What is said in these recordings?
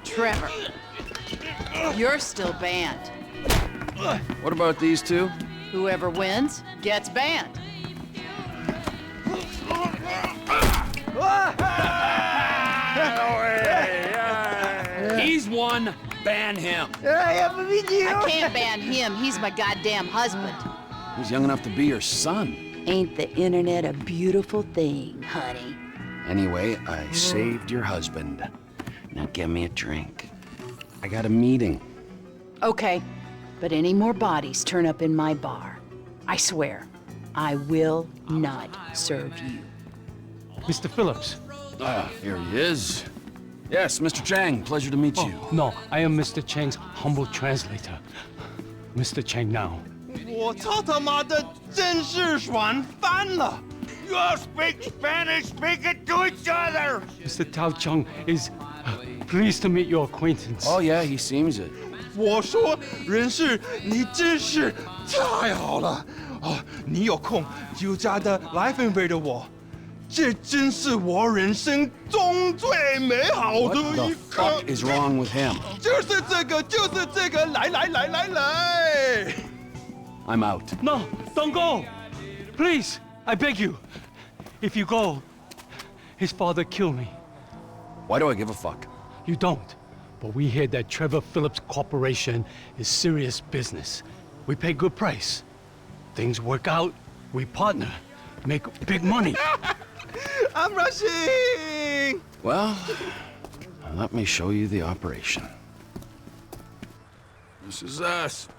Trevor, you're still banned. What about these two? Whoever wins gets banned. He's one. Ban him. I can't ban him. He's my goddamn husband. He's young enough to be your son. Ain't the internet a beautiful thing, honey? Anyway, I saved your husband. Now give me a drink. I got a meeting. Okay, but any more bodies turn up in my bar, I swear, I will not serve you. Mr. Phillips. Ah, here he is. Yes, Mr. Chang, pleasure to meet you. No, I am Mr. Chang's humble translator. Mr. Chang now. 我操他妈的，真是软翻了 You all speak Spanish, speak it to each other! Mr. Tao Chung is pleased to meet your acquaintance. Oh yeah, he seems it. 我说人事，你真是太好了哦！你有空就加的来分陪着我，这真是我人生中最美好的 What 一 the 刻。 fuck is wrong with him? 就是这个，就是这个，来来来来来！ I'm out. No, don't go! Please, I beg you. If you go, his father killed me. Why do I give a fuck? You don't. But we hear that Trevor Phillips Corporation is serious business. We pay good price. Things work out, we partner, make big money. I'm rushing. Well, let me show you the operation. This is us.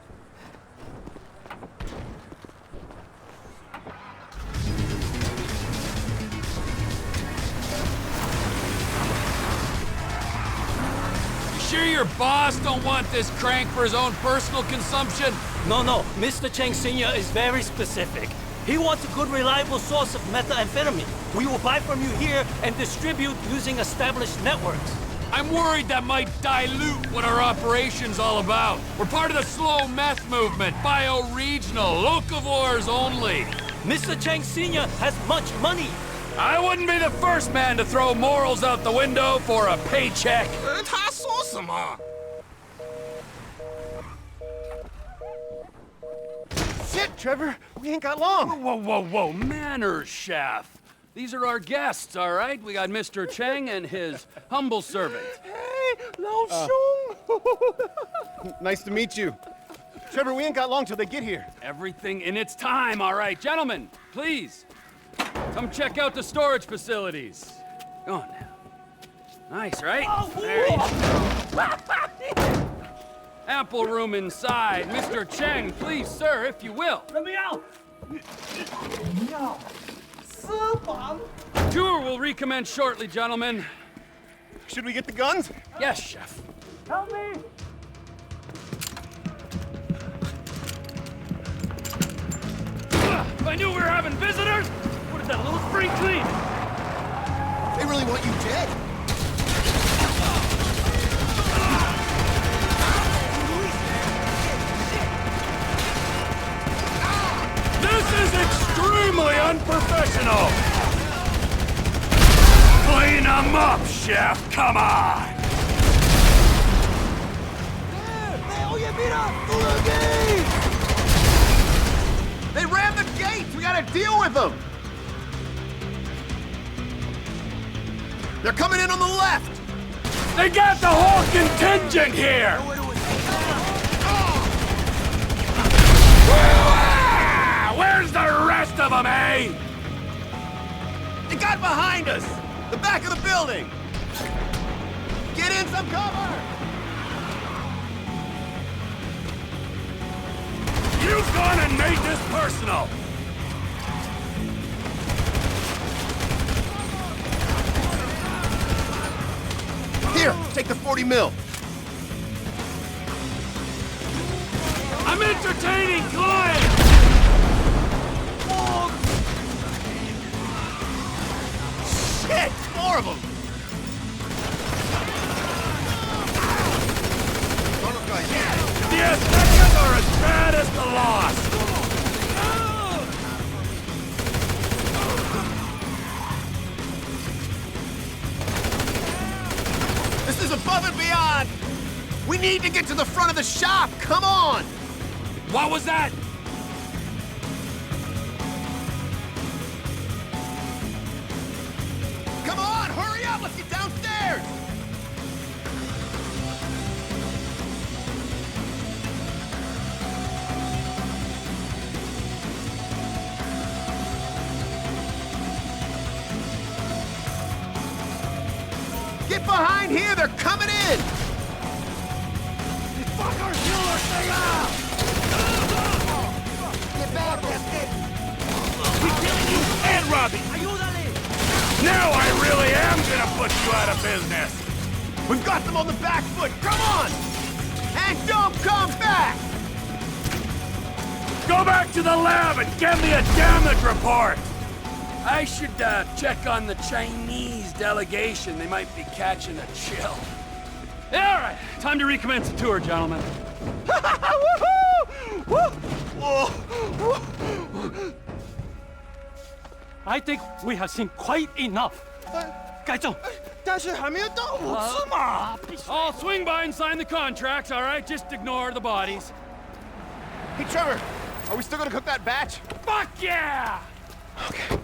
Sure your boss don't want this crank for his own personal consumption? No, Mr. Chang Sr. is very specific. He wants a good, reliable source of methamphetamine. We will buy from you here and distribute using established networks. I'm worried that might dilute what our operation's all about. We're part of the slow meth movement, bioregional, locavores only. Mr. Chang Sr. has much money. I wouldn't be the first man to throw morals out the window for a paycheck. 他说什么 Shit, Trevor, we ain't got long. Whoa, manners, chef. These are our guests, all right? We got Mr. Chang and his humble servant. Hey, Lao Shung. Nice to meet you. Trevor, we ain't got long till they get here. Everything in its time, all right. Gentlemen, please, come check out the storage facilities. Go on now. Nice, right? There you go. Ample room inside. Mr. Chang, please, sir, if you will. Let me out! Tour will recommence shortly, gentlemen. Should we get the guns? Yes, chef. Help me! If I knew we were having visitors, what is that, a little spring clean? They really want you dead. This is extremely unprofessional! Clean them up, chef! Come on! They rammed the gates! We gotta deal with them! They're coming in on the left! They got the whole contingent here! Where's the rest of them, eh? They got behind us! The back of the building! Get in some cover! You've gone and made this personal! Here, take the 40 mil. I'm entertaining clients! Shit! More of them! The Aztecas are as bad as the Lost! This is on! We need to get to the front of the shop! Come on! What was that? Come on, hurry up! Let's get downstairs! Get behind here! They're coming in! Get back, Biscuit! We're killing you and Robbie! Now I really am gonna put you out of business! We've got them on the back foot! Come on! And don't come back! Go back to the lab and give me a damage report! I should check on the Chinese delegation. They might be catching a chill. Yeah, all right. Time to recommence the tour, gentlemen. I think we have seen quite enough. 该正，但是还没有到5次嘛。 I'll swing by and sign the contracts, all right? Just ignore the bodies. Hey, Trevor, are we still gonna cook that batch? Fuck yeah! Okay.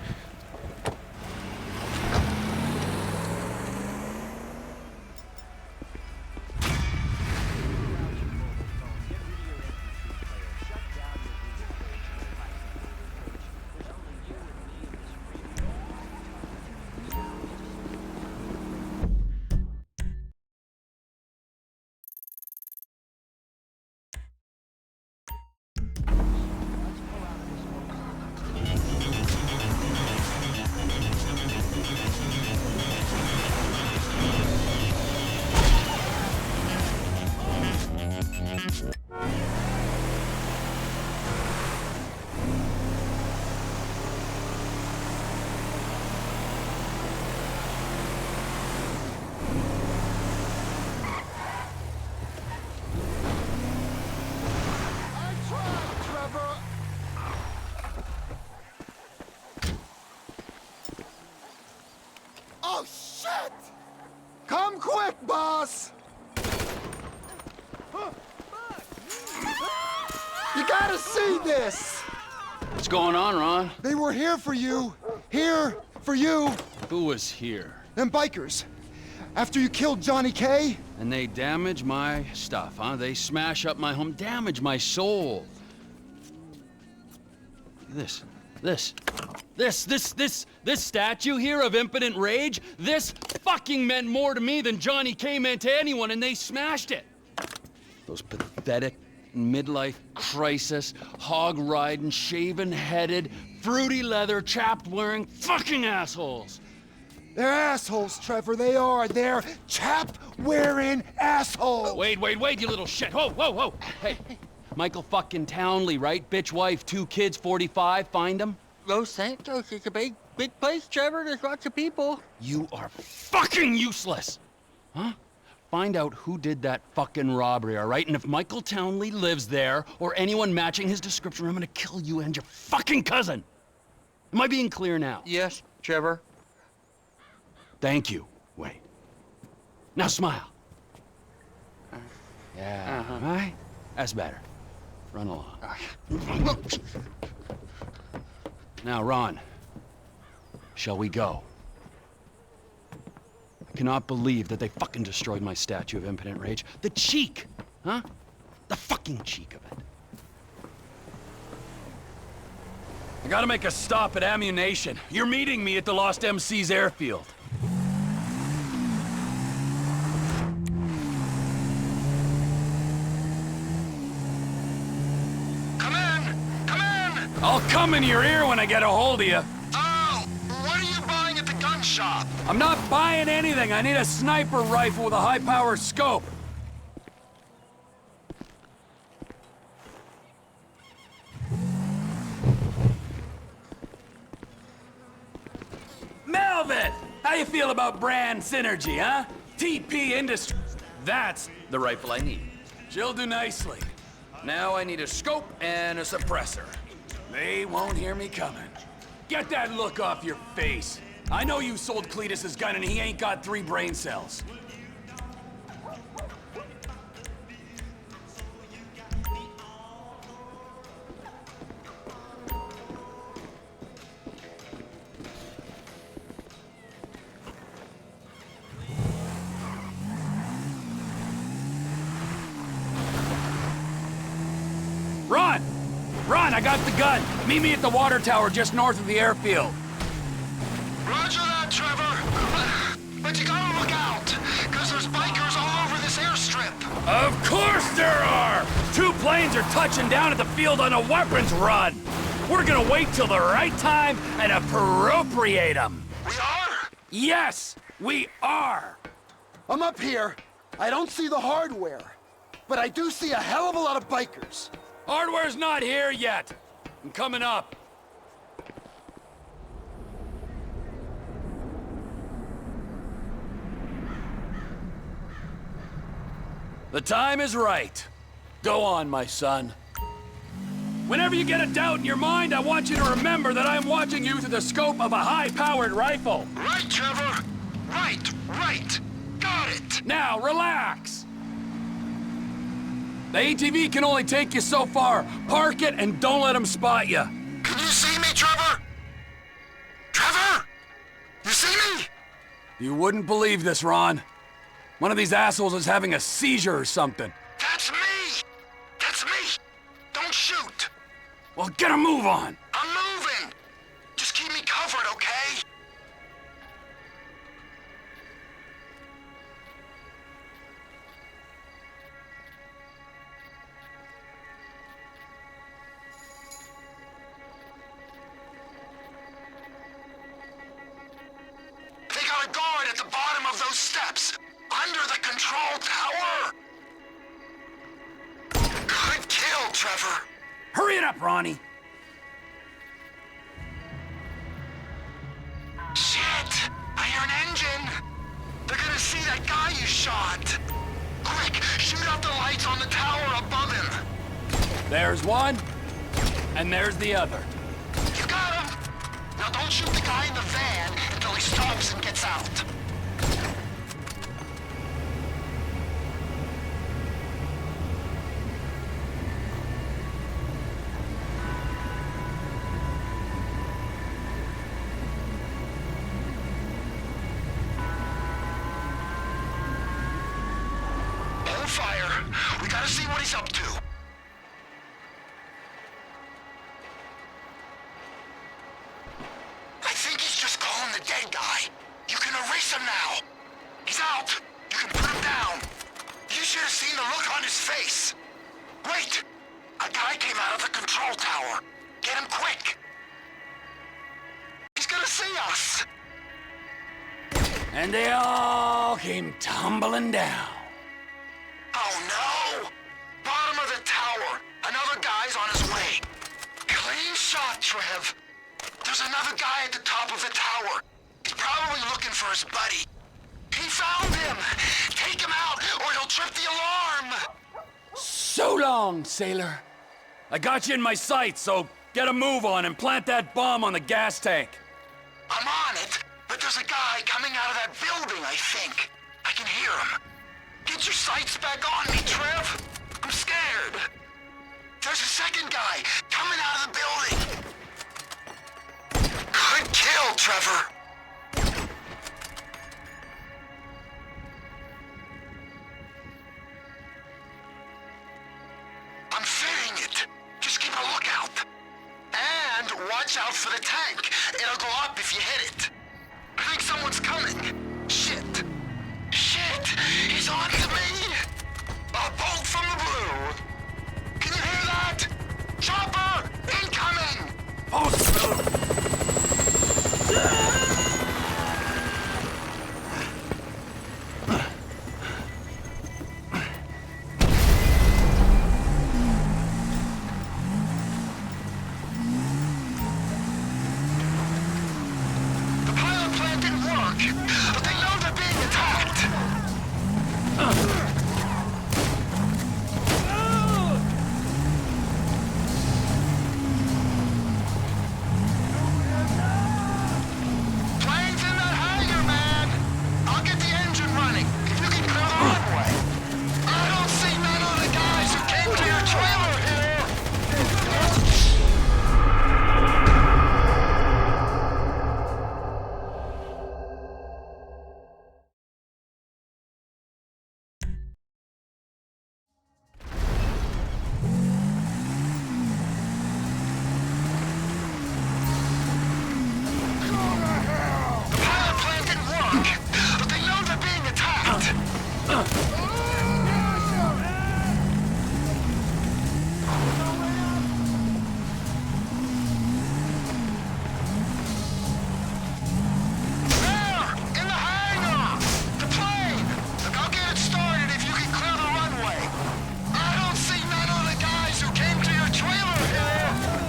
Oh, shit! Come quick, boss! You gotta see this! What's going on, Ron? They were here for you. Here for you. Who was here? Them bikers. After you killed Johnny K. And they damage my stuff, huh? They smash up my home, damage my soul. This statue here of impotent rage, this fucking meant more to me than Johnny K meant to anyone, and they smashed it. Those pathetic midlife crisis, hog-riding, shaven-headed, fruity leather, chapped-wearing fucking assholes. They're assholes, Trevor. They are. They're chap-wearing assholes. Wait, you little shit. Whoa. Hey, Michael fucking Townley, right? Bitch wife, 2 kids, 45, find him? Los Santos is a big place, Trevor. There's lots of people. You are fucking useless! Huh? Find out who did that fucking robbery, all right? And if Michael Townley lives there, or anyone matching his description, I'm gonna kill you and your fucking cousin! Am I being clear now? Yes, Trevor. Thank you, Wade. Now smile. Yeah, right? That's better. Run along. Now, Ron, shall we go? I cannot believe that they fucking destroyed my statue of impotent rage. The cheek, huh? The fucking cheek of it. I gotta make a stop at ammunition. You're meeting me at the Lost MC's airfield. Come in! I'll come in your ear when I get a hold of you. Oh, what are you buying at the gun shop? I'm not buying anything. I need a sniper rifle with a high-power scope. Melvin! How you feel about brand synergy, huh? TP Industries. That's the rifle I need. She'll do nicely. Now I need a scope and a suppressor. They won't hear me coming. Get that look off your face. I know you sold Cletus's gun and he ain't got 3 brain cells. I got the gun. Meet me at the water tower just north of the airfield. Roger that, Trevor. But you gotta look out, because there's bikers all over this airstrip. Of course there are! 2 planes are touching down at the field on a weapons run. We're gonna wait till the right time and appropriate them. We are? Yes, we are. I'm up here. I don't see the hardware, but I do see a hell of a lot of bikers. Hardware's not here yet. I'm coming up. The time is right. Go on, my son. Whenever you get a doubt in your mind, I want you to remember that I'm watching you through the scope of a high-powered rifle. Right, Trevor. Right. Got it. Now, relax. The ATV can only take you so far. Park it and don't let them spot you. Can you see me, Trevor? Trevor? You see me? You wouldn't believe this, Ron. One of these assholes is having a seizure or something. That's me! That's me! Don't shoot! Well, get a move on! I'm moving! Just keep me covered, okay? They got a guard at the bottom of those steps! Under the control tower! Good kill, Trevor! Hurry it up, Ronnie! Shit! I hear an engine! They're gonna see that guy you shot! Quick, shoot out the lights on the tower above him! There's one, and there's the other. You got him! Now don't shoot the guy in the van until he stops and gets out. Hold fire. We gotta see what he's up to. I think he's just calling the dead guy. You can erase him now. He's out. You can put him down. You should have seen the look on his face. Wait! A guy came out of the control tower. Get him quick. He's gonna see us. And they all came tumbling down. Oh no! Bottom of the tower. Another guy's on his way. Clean shot, Trev. There's another guy at the top of the tower. He's probably looking for his buddy. He found him! Take him out, or he'll trip the alarm! So long, sailor. I got you in my sights, so get a move on and plant that bomb on the gas tank. I'm on it, but there's a guy coming out of that building, I think. I can hear him. Get your sights back on me, Trev. I'm scared. There's a second guy coming out of the building. Good kill, Trevor. I'm fitting it. Just keep a lookout. And watch out for the tank. It'll go up if you hit it. I think someone's coming. Shit. He's on to me. A bolt from the blue. Can you hear that? Chopper, incoming. The pilot plant didn't work, but they know they're being attacked.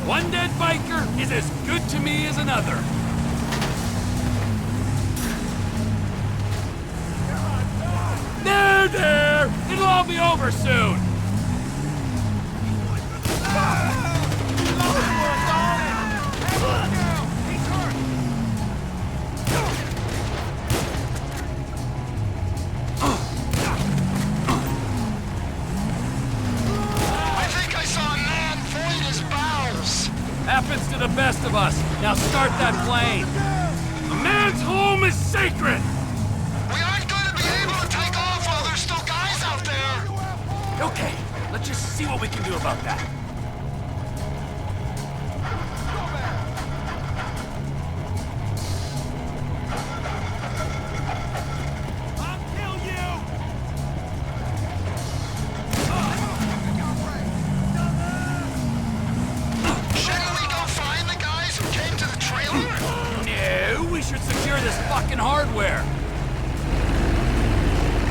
One dead biker is as good to me as another. There! It'll all be over soon! I think I saw a man void his bowels. Happens to the best of us. Now start that plane. A man's home is sacred! We aren't going to be able to take off while there's still guys out there. Okay, let's just see what we can do about that. I'll kill you! Shouldn't we go find the guys who came to the trailer? No, we should secure this fucking hardware.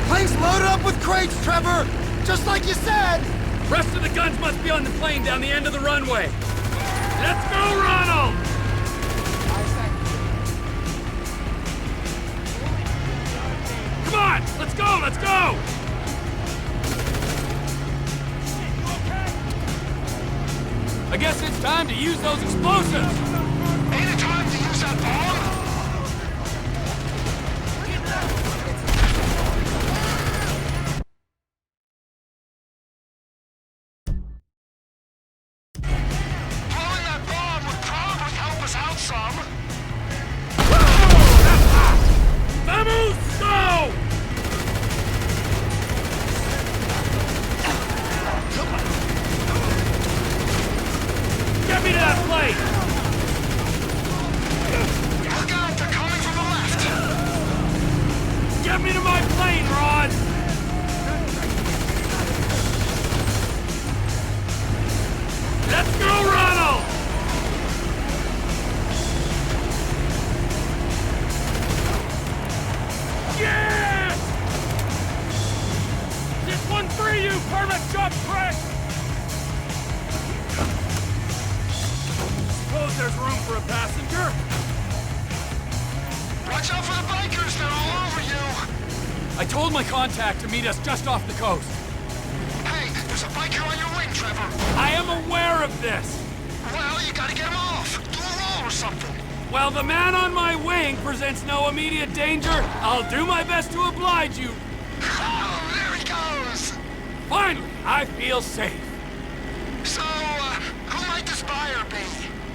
Plane's loaded up with crates, Trevor! Just like you said! Rest of the guns must be on the plane down the end of the runway. Let's go, Ronald! Come on, let's go, let's go! I guess it's time to use those explosives. Ain't it time to use that bomb? Blowing that bomb would probably help us out some. Vamos, go! Get me to that plane! Look out, they're coming from the left. Get me to my plane, Ron! Let's go, Ronald! Yes! This one for you, permit shop crack! Suppose there's room for a passenger? Watch out for the bikers, they're all over you. I told my contact to meet us just off the coast. Hey, there's a biker on your wing, Trevor. I am aware of this. Well, you gotta get him off. Do a roll or something. While the man on my wing presents no immediate danger, I'll do my best to oblige you. Oh, there he goes. Finally, I feel safe. So, who might this buyer be?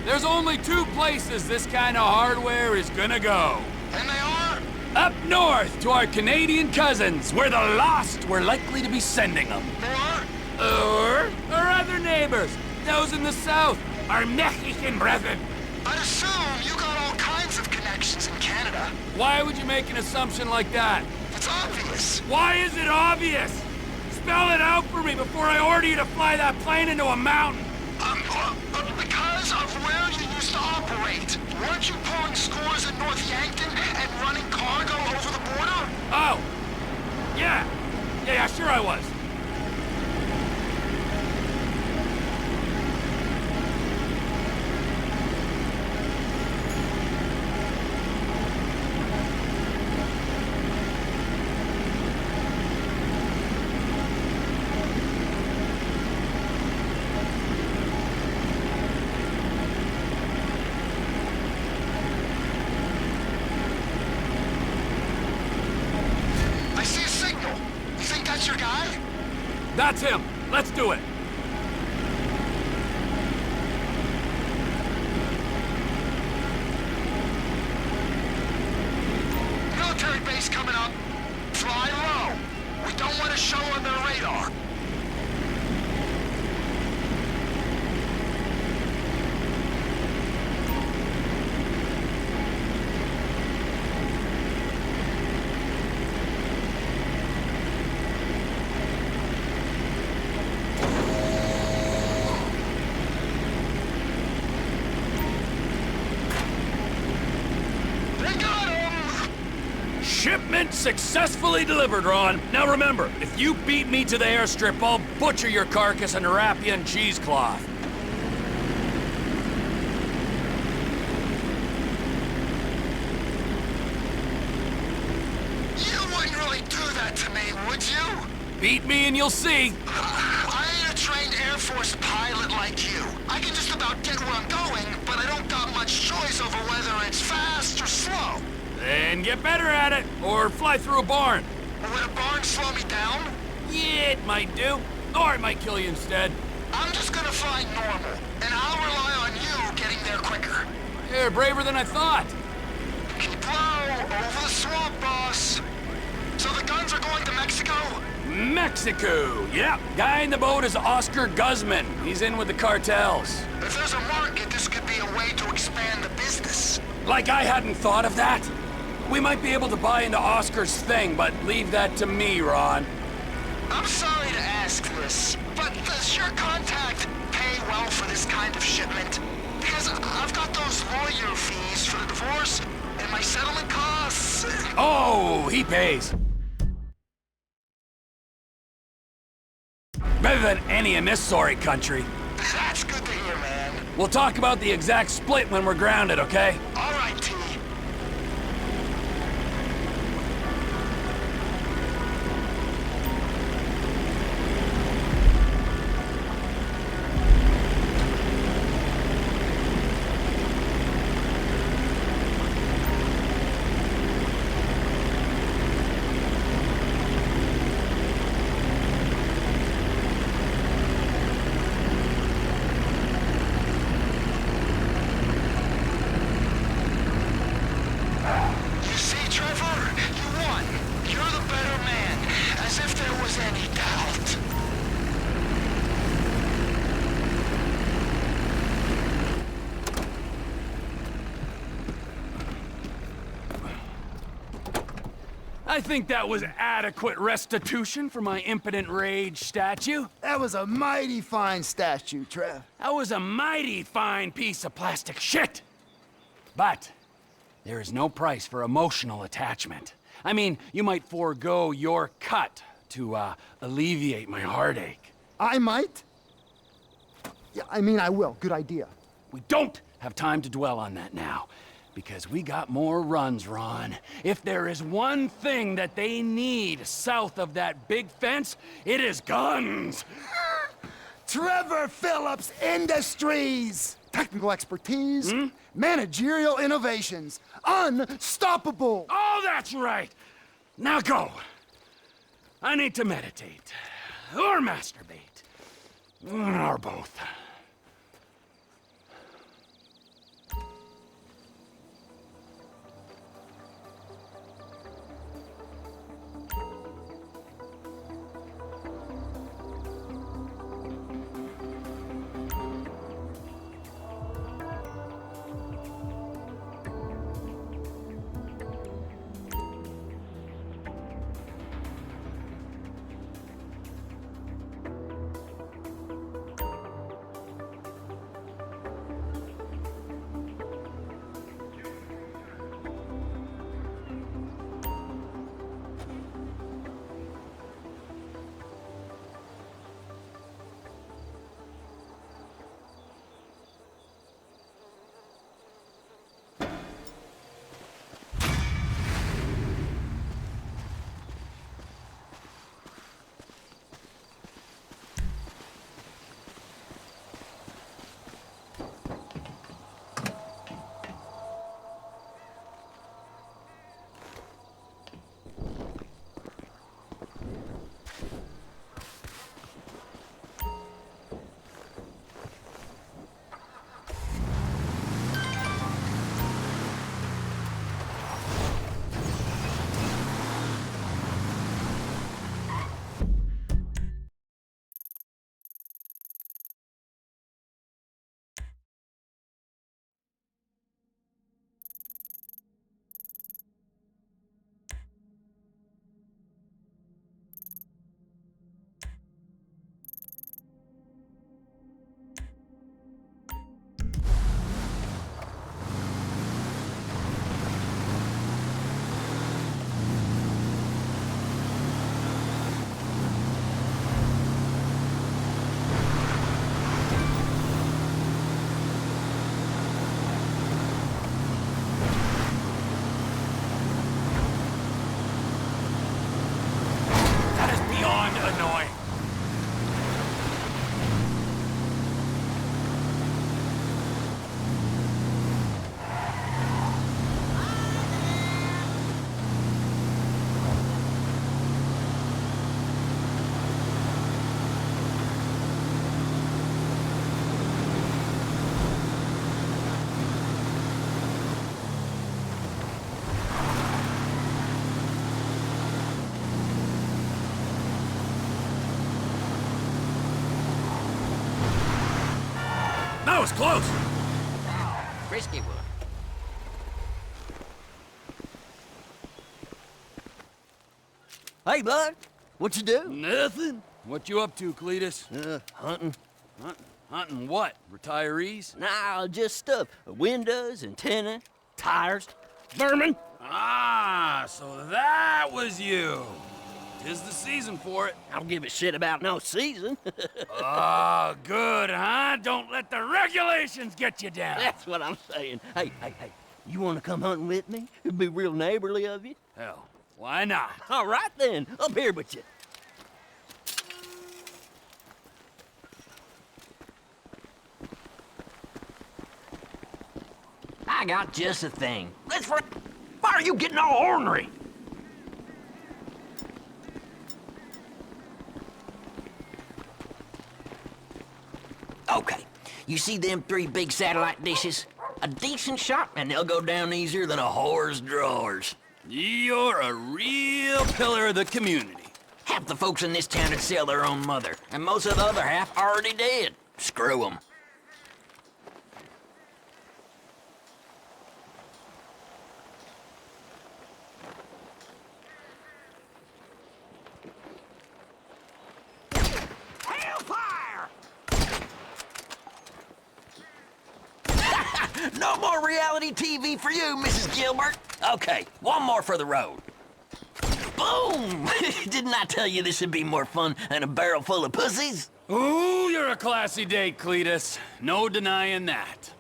There's only two places this kind of hardware is gonna go. And they are? Up north to our Canadian cousins, where the lost were likely to be sending them. Or our other neighbors, those in the south, our Mexican brethren. I'd assume you got all kinds of connections in Canada. Why would you make an assumption like that? It's obvious. Why is it obvious? Spell it out for me before I order you to fly that plane into a mountain. Because of where you used to operate. Weren't you pulling scores in North Yankton and running cargo over the border? Oh. Yeah, sure I was. I see a signal. You think that's your guy? That's him. Let's do it. Military base coming up. Fly low. We don't want to show on their radar. Shipment successfully delivered, Ron. Now remember, if you beat me to the airstrip, I'll butcher your carcass and wrap you in cheesecloth. Beat me and you'll see. I ain't a trained Air Force pilot like you. I can just about get where I'm going, but I don't got much choice over whether it's fast or slow. Then get better at it, or fly through a barn. Would a barn slow me down? Yeah, it might do. Or it might kill you instead. I'm just gonna fly normal, and I'll rely on you getting there quicker. You're braver than I thought. Keep low, over the swamp, boss. So the guns are going to Mexico? Mexico, yeah. Guy in the boat is Oscar Guzman. He's in with the cartels. If there's a market, this could be a way to expand the business. Like I hadn't thought of that. We might be able to buy into Oscar's thing, but leave that to me, Ron. I'm sorry to ask this, but does your contact pay well for this kind of shipment? Because I've got those lawyer fees for the divorce and my settlement costs. Oh, he pays. Better than any in this sorry country. That's good to hear, man. We'll talk about the exact split when we're grounded, okay? All right, T. You see, Trevor? You won. You're the better man. As if there was any doubt. I think that was adequate restitution for my impotent rage statue. That was a mighty fine statue, Trev. That was a mighty fine piece of plastic shit. But there is no price for emotional attachment. I mean, you might forego your cut to alleviate my heartache. I might? Yeah, I mean, I will. Good idea. We don't have time to dwell on that now, because we got more runs, Ron. If there is one thing that they need south of that big fence, it is guns. Trevor Phillips Industries! Technical expertise, managerial innovations, unstoppable! Oh, that's right. Now go. I need to meditate. Or masturbate. Or both. That was close. Risky one. Hey, bud. What you do? Nothing. What you up to, Cletus? Hunting. Hunting what? Retirees? Nah, just stuff. Windows, antenna, tires, vermin. Ah, so that was you. 'Tis the season for it. I don't give a shit about no season. Oh, good, huh? Don't let the regulations get you down. That's what I'm saying. Hey, you want to come hunting with me? It'd be real neighborly of you. Hell, why not? All right, then. Up here with you. I got just a thing. Why are you getting all ornery? Okay, you see them 3 big satellite dishes? A decent shot, and they'll go down easier than a whore's drawers. You're a real pillar of the community. Half the folks in this town would sell their own mother, and most of the other half already dead. Screw them. No more reality TV for you, Mrs. Gilbert. Okay, one more for the road. Boom! Didn't I tell you this would be more fun than a barrel full of pussies? Ooh, you're a classy date, Cletus. No denying that.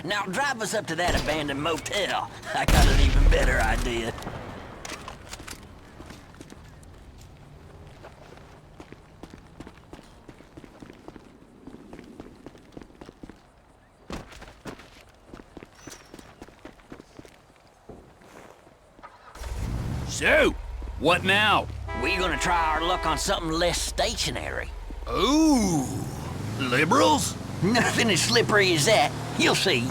Now drive us up to that abandoned motel. I got an even better idea. So, what now? We're gonna try our luck on something less stationary. Ooh, liberals? Nothing as slippery as that. You'll see.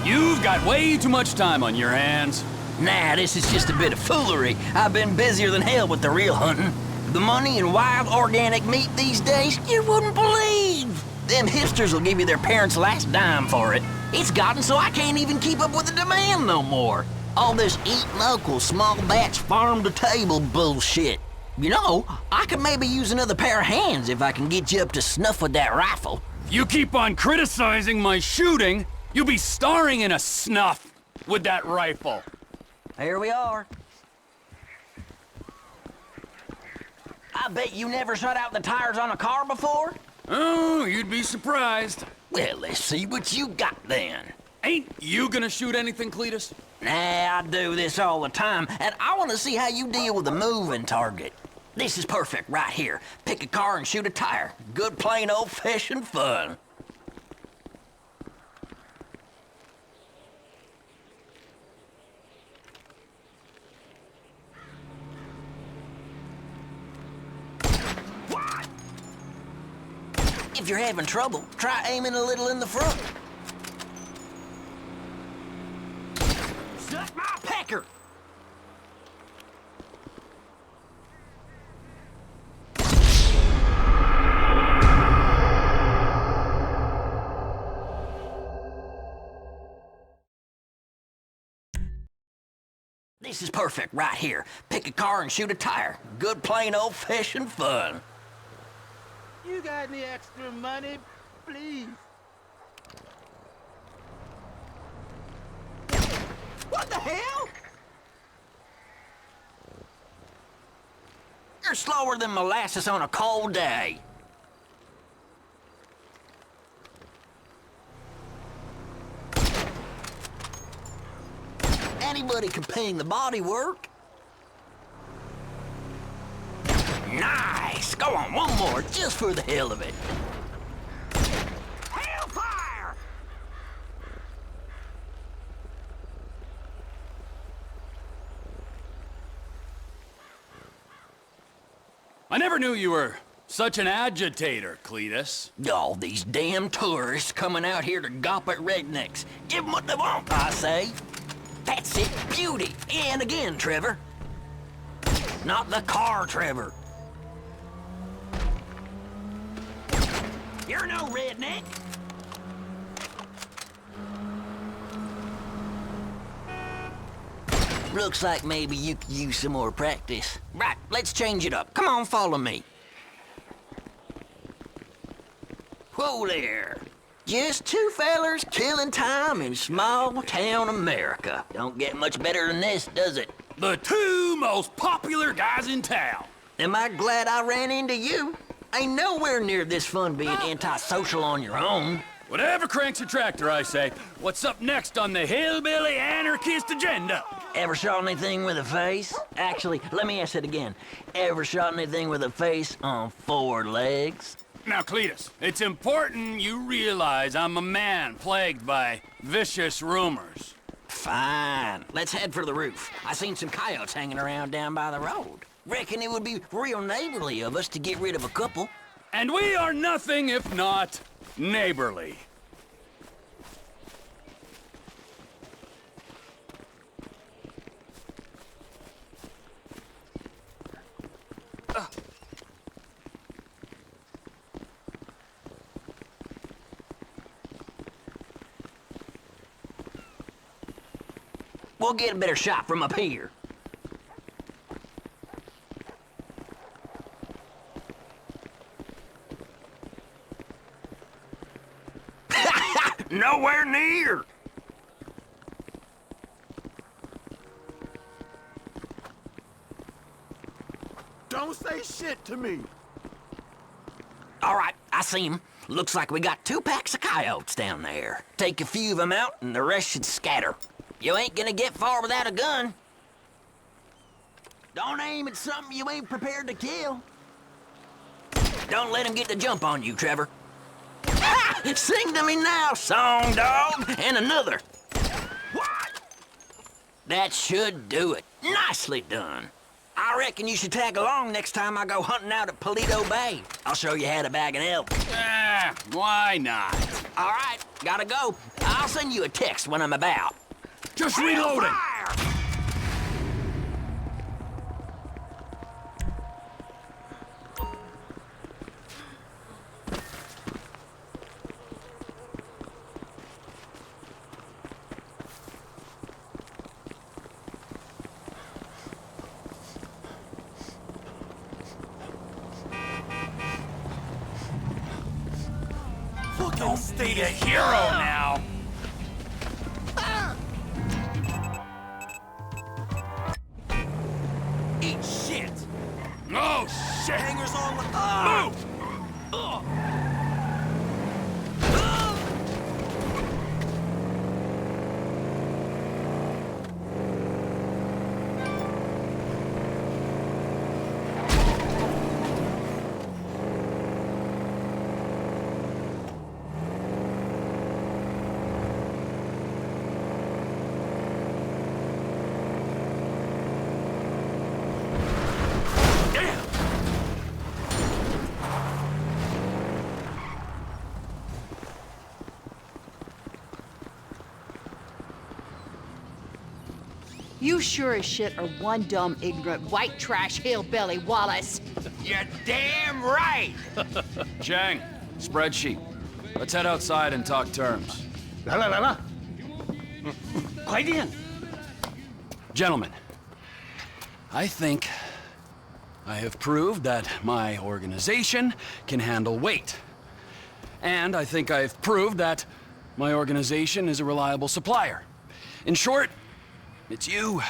You've got way too much time on your hands. Nah, this is just a bit of foolery. I've been busier than hell with the real hunting. The money in wild organic meat these days, you wouldn't believe. Them hipsters will give you their parents' last dime for it. It's gotten so I can't even keep up with the demand no more. All this eat local, small batch, farm to table bullshit. You know, I could maybe use another pair of hands if I can get you up to snuff with that rifle. If you keep on criticizing my shooting, you'll be starring in a snuff with that rifle. Here we are. I bet you never shut out the tires on a car before? Oh, you'd be surprised. Well, let's see what you got then. Ain't you gonna shoot anything, Cletus? Nah, I do this all the time, and I want to see how you deal with a moving target. This is perfect right here. Pick a car and shoot a tire. Good plain old-fashioned fun. What? If you're having trouble, try aiming a little in the front. Suck my pecker! This is perfect right here. Pick a car and shoot a tire. Good plain old-fashioned fun. You got any extra money, please? What the hell? You're slower than molasses on a cold day. Anybody can paint the body work. Nice! Go on, one more, just for the hell of it. Hellfire! I never knew you were such an agitator, Cletus. All these damn tourists coming out here to gawp at rednecks. Give them what they want, I say. That's it, beauty. And again, Trevor. Not the car, Trevor. You're no redneck. Looks like maybe you could use some more practice. Right, let's change it up. Come on, follow me. Whoa there. Just two fellers killing time in small town America. Don't get much better than this, does it? The two most popular guys in town. Am I glad I ran into you? Ain't nowhere near this fun being antisocial on your own. Whatever cranks a tractor, I say. What's up next on the hillbilly anarchist agenda? Ever shot anything with a face? Actually, let me ask it again. Ever shot anything with a face on 4 legs? Now, Cletus, it's important you realize I'm a man plagued by vicious rumors. Fine. Let's head for the roof. I seen some coyotes hanging around down by the road. Reckon it would be real neighborly of us to get rid of a couple. And we are nothing if not neighborly. We'll get a better shot from up here. Nowhere near! Don't say shit to me! All right, I see him. Looks like we got 2 packs of coyotes down there. Take a few of them out, and the rest should scatter. You ain't gonna get far without a gun. Don't aim at something you ain't prepared to kill. Don't let him get the jump on you, Trevor. Ha! Sing to me now, song dog, and another. What? That should do it. Nicely done. I reckon you should tag along next time I go hunting out at Paleto Bay. I'll show you how to bag an elk. Why not? All right, gotta go. I'll send you a text when I'm about. Just reloading! Fucking stay a hero now! Eat shit! Oh, shit! Hangers on the... Move! You sure as shit are one dumb, ignorant, white trash hillbilly, Wallace. You're damn right! Chang, spreadsheet. Let's head outside and talk terms. 来了来了，快点！ Gentlemen, I think I have proved that my organization can handle weight. And I think I've proved that my organization is a reliable supplier. In short, it's you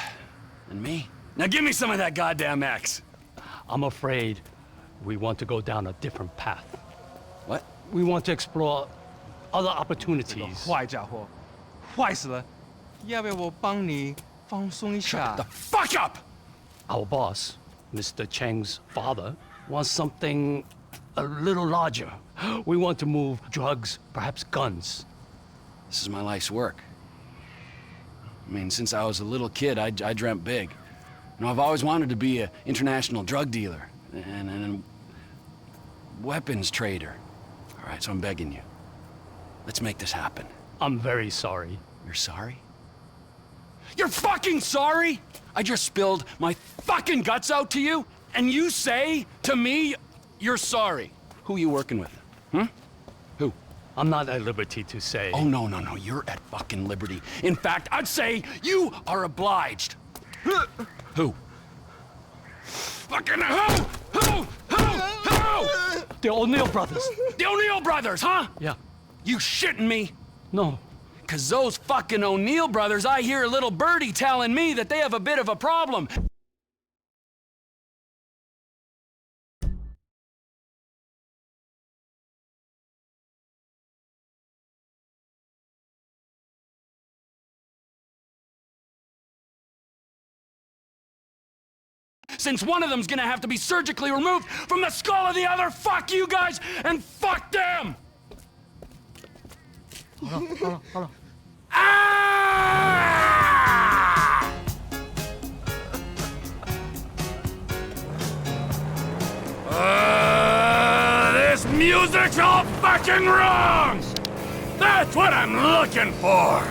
and me. Now give me some of that goddamn X. I'm afraid we want to go down a different path. What? We want to explore other opportunities. 坏家伙，坏死了！要不要我帮你放松一下 The fuck up! Our boss, Mr. Cheng's father, wants something a little larger. We want to move drugs, perhaps guns. This is my life's work. I mean, since I was a little kid, I dreamt big. You know, I've always wanted to be an international drug dealer and a weapons trader. All right, so I'm begging you. Let's make this happen. I'm very sorry. You're sorry? You're fucking sorry? I just spilled my fucking guts out to you, and you say to me you're sorry. Who are you working with? Hmm? Who? I'm not at liberty to say. Oh, no, you're at fucking liberty. In fact, I'd say you are obliged. Who? Fucking who? Who? The O'Neill brothers. The O'Neill brothers, huh? Yeah. You shitting me? No. Cause those fucking O'Neill brothers, I hear a little birdie telling me that they have a bit of a problem. Since one of them's gonna have to be surgically removed from the skull of the other, fuck you guys and fuck them! Hold on. Ah! This music's all fucking wrong! That's what I'm looking for!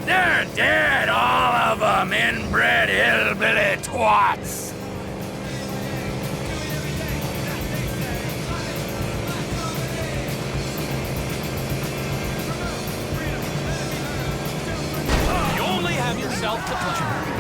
They're dead, all of them, inbred hillbilly twats! You only have yourself to blame.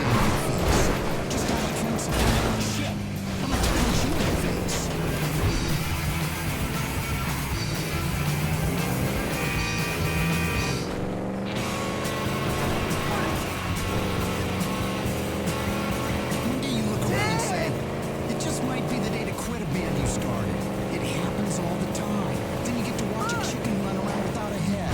It just might be the day to quit a band you started. It happens all the time. Then you get to watch a chicken run around without a head.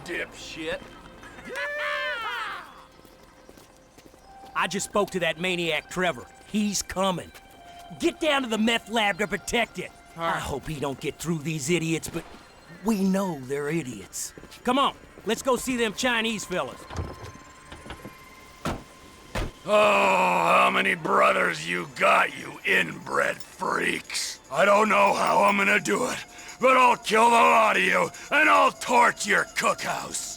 Dipshit. I just spoke to that maniac Trevor. He's coming. Get down to the meth lab to protect it. I hope he don't get through these idiots, but we know they're idiots. Come on, let's go see them Chinese fellas. Oh, how many brothers you got, you inbred freaks? I don't know how I'm gonna do it, but I'll kill the lot of you, and I'll torch your cookhouse.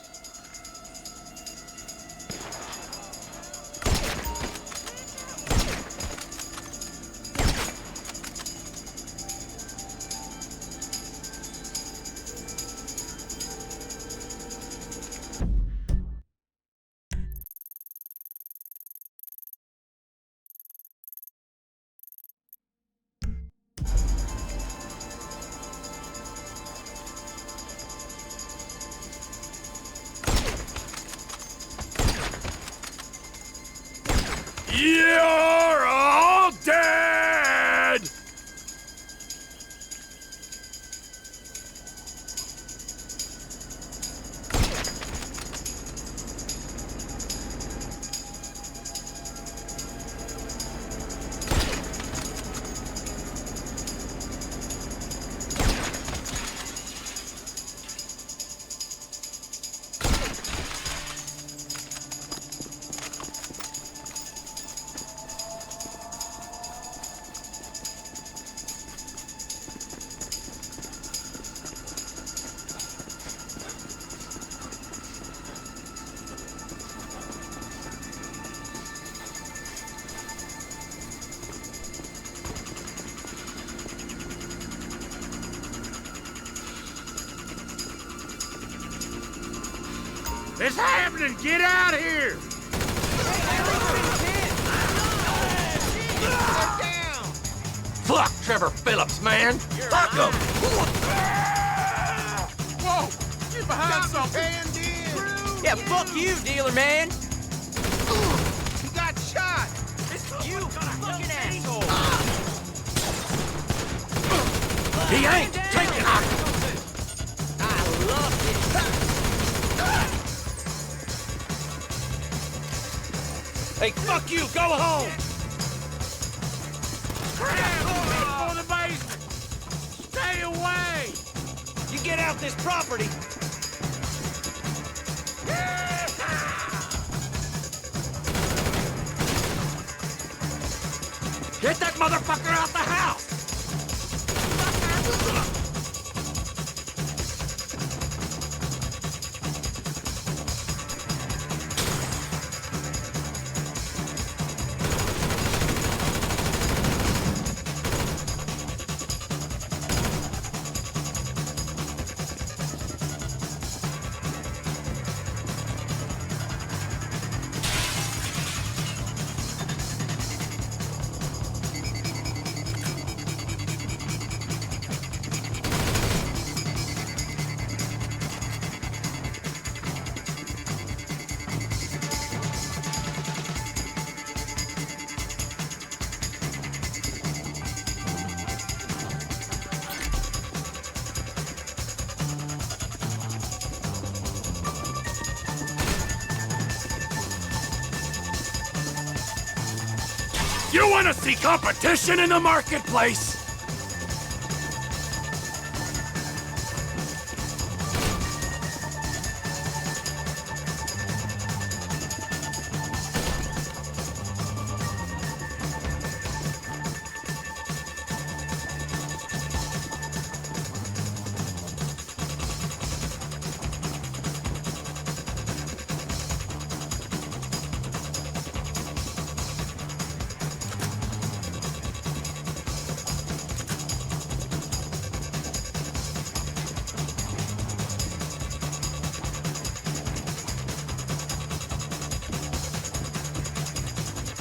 It's happening! Get out here! Fuck Trevor Phillips, man! Fuck him! Whoa! Get behind something! Yeah, fuck you, dealer man! He got shot! You fucking asshole! He ain't taking it! I love it! Hey, fuck you! Go home! For the basement! Stay away! You get out this property! Get that motherfucker out the house! You wanna see competition in the marketplace?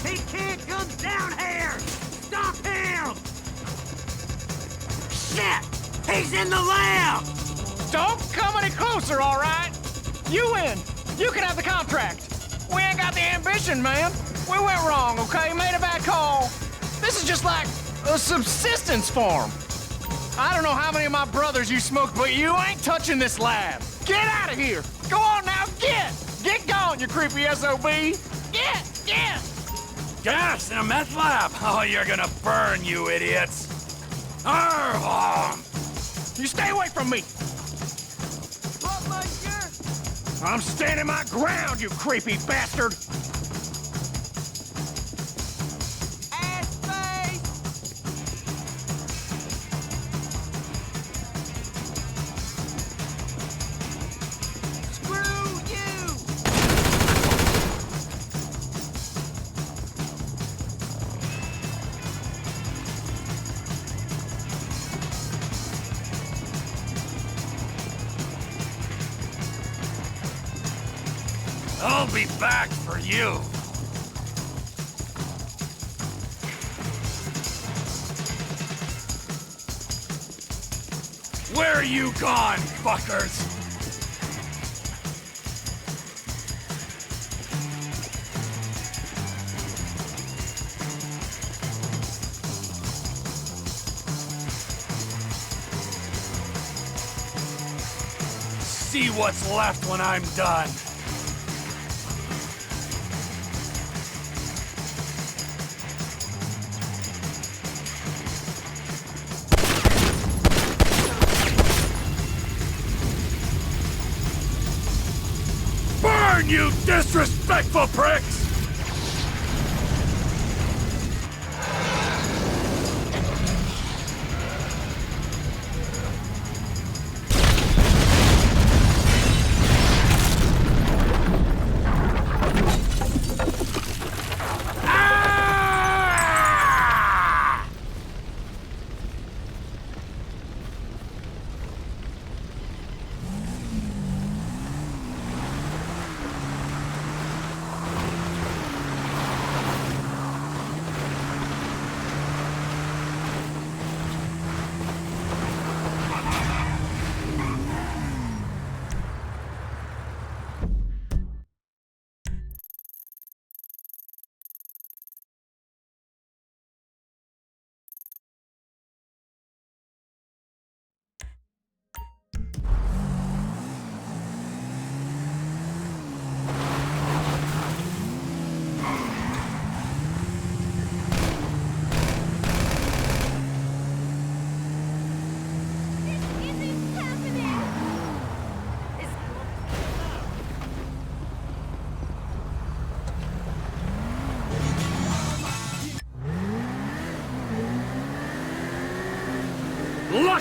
He can't come down here! Stop him! Shit! He's in the lab! Don't come any closer, all right? You win. You can have the contract. We ain't got the ambition, man. We went wrong, okay? Made a bad call. This is just like a subsistence farm. I don't know how many of my brothers you smoked, but you ain't touching this lab. Get out of here. Go on now, get. Get gone, you creepy SOB. Get. Gas in a meth lab! Oh, you're gonna burn, you idiots! You stay away from me. I'm standing my ground, you creepy bastard. I'll be back for you! Where are you gone, fuckers? See what's left when I'm done. Burn, you disrespectful pricks!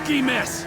Rookie miss!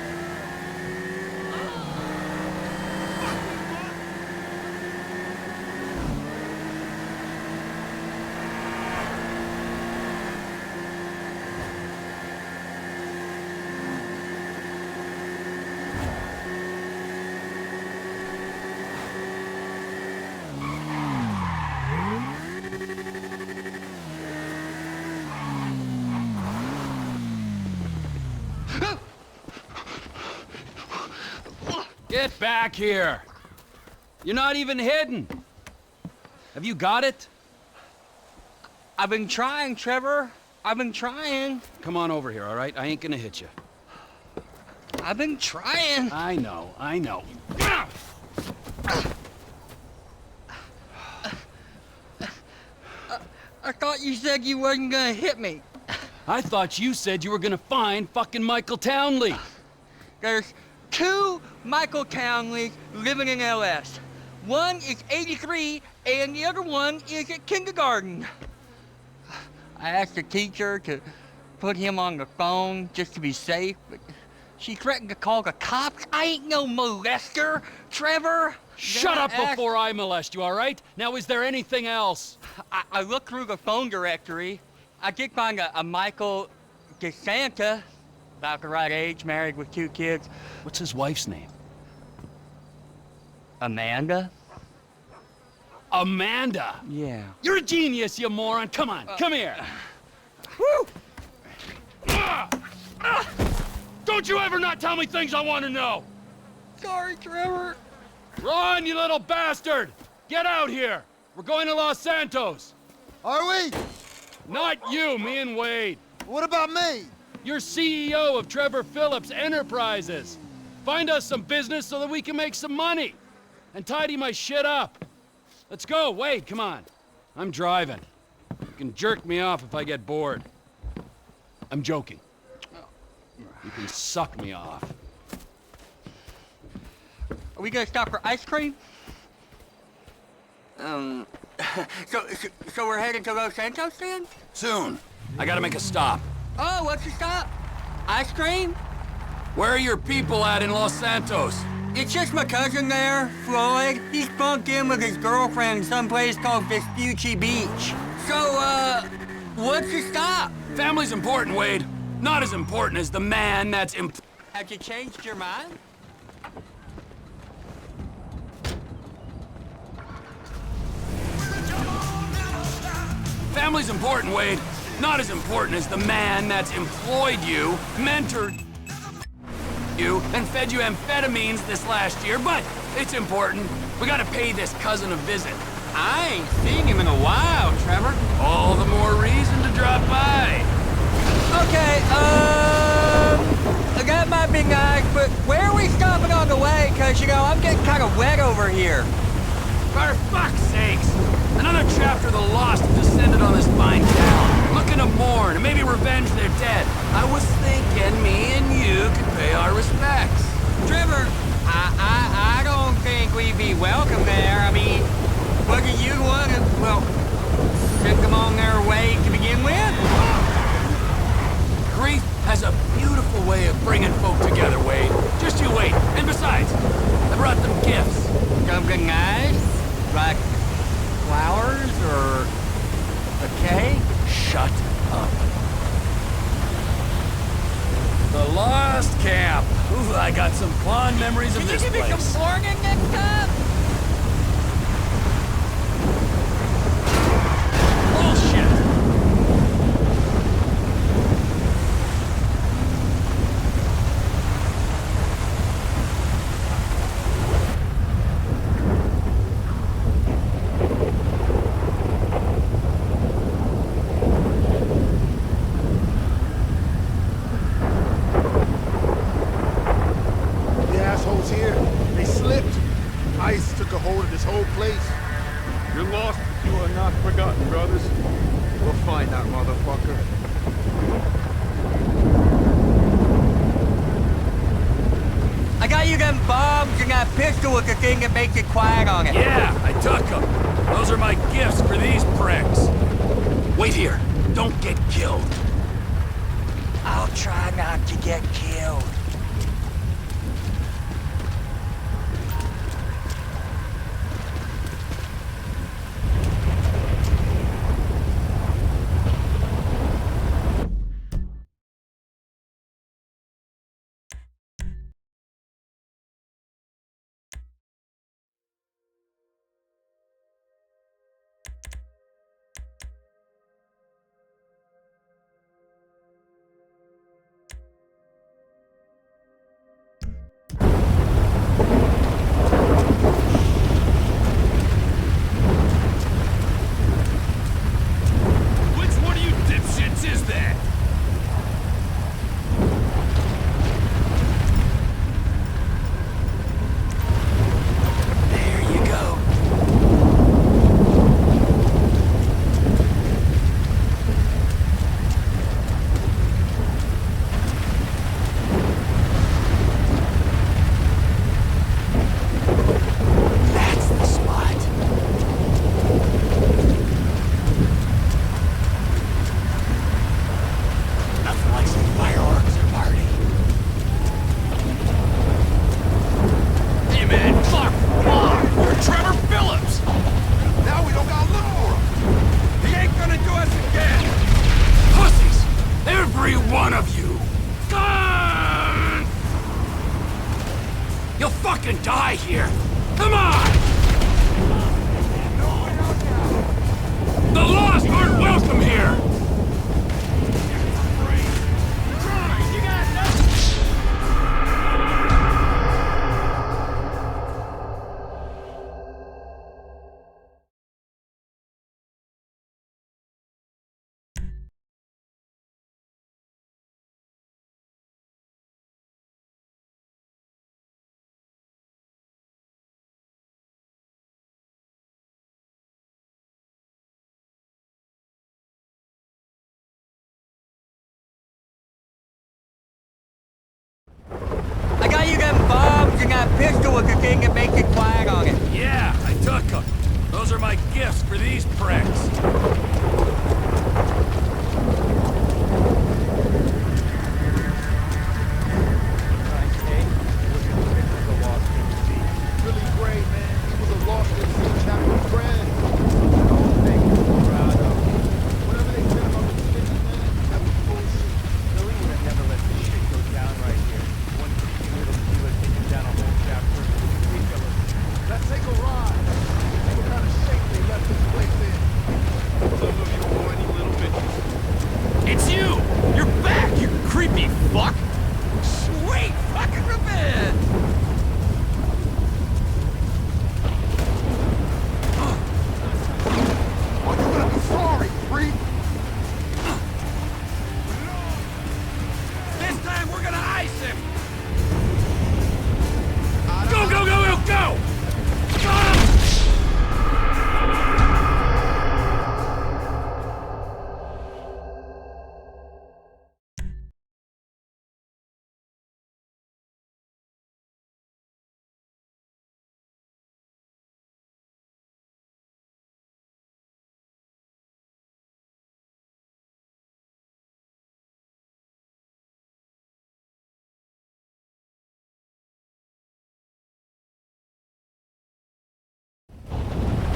Get back here! You're not even hidden! Have you got it? I've been trying, Trevor. I've been trying. Come on over here, all right? I ain't gonna hit you. I've been trying. I know, I know. I thought you said you wasn't gonna hit me. I thought you said you were gonna find fucking Michael Townley. There's 2 Michael Townleys living in LS. One is 83, and the other one is at kindergarten. I asked the teacher to put him on the phone just to be safe, but she threatened to call the cops. I ain't no molester, Trevor. Shut up before I molest you, all right? Now, is there anything else? I looked through the phone directory. I did find a Michael DeSanta, about the right age, married with 2 kids. What's his wife's name? Amanda? Amanda? Yeah. You're a genius, you moron. Come on, come here. Woo! Don't you ever not tell me things I want to know! Sorry, Trevor. Run, you little bastard! Get out here! We're going to Los Santos! Are we? Not you, me and Wade. What about me? You're CEO of Trevor Phillips Enterprises. Find us some business so that we can make some money. And tidy my shit up. Let's go, Wade, come on. I'm driving. You can jerk me off if I get bored. I'm joking. You can suck me off. Are we gonna stop for ice cream? So we're headed to Los Santos then? Soon. I gotta make a stop. Oh, what's the stop? Ice cream? Where are your people at in Los Santos? It's just my cousin there, Floyd. He's bunked in with his girlfriend someplace called Vespucci Beach. So, what's the stop? Family's important, Wade. Not as important as the man that's Have you changed your mind? Family's important, Wade. Not as important as the man that's employed you, mentored you, and fed you amphetamines this last year, but it's important. We gotta pay this cousin a visit. I ain't seen him in a while, Trevor. All the more reason to drop by. Okay, that might be nice, but where are we stopping on the way? Cause, you know, I'm getting kind of wet over here. For fuck's sakes! Another chapter of the lost have descended on this fine town, looking to mourn and maybe revenge their dead. I was thinking me and you could pay our respects. Trevor, I don't think we'd be welcome there. I mean, wasn't you one of, well, sent them on their way to begin with? Grief has a beautiful way of bringing folk together, Wade. Just you wait. And besides, I brought them gifts. Something nice? Like flowers or a cake? Shut up. The Lost Camp. Ooh, I got some fond memories of this place. Can you give me some warning next time? Bullshit. You're lost, but you are not forgotten, brothers. We'll find that motherfucker. I got you them bombs and that pistol with the thing that makes it quiet on it. Yeah, I took them. Those are my gifts for these pricks. Wait here. Don't get killed. I'll try not to get killed. pistol with the thing that makes it quiet on it. Yeah, I took them. Those are my gifts for these pricks. Really great, man. He was a lost in sea chapter friend. Whatever they said about the city, man, that was bullshit. Billy would have never let this shit go down right here. One creepy little dealer taking down a whole chapter. Ridiculous. Let's take a ride. See what kind of shape they left this place in. Some of you horny little bitches. It's you! You're back, you creepy fuck! Sweet fucking revenge! Oh, you're gonna be sorry, freak. This time we're gonna ice him! Go, go, go, go, go!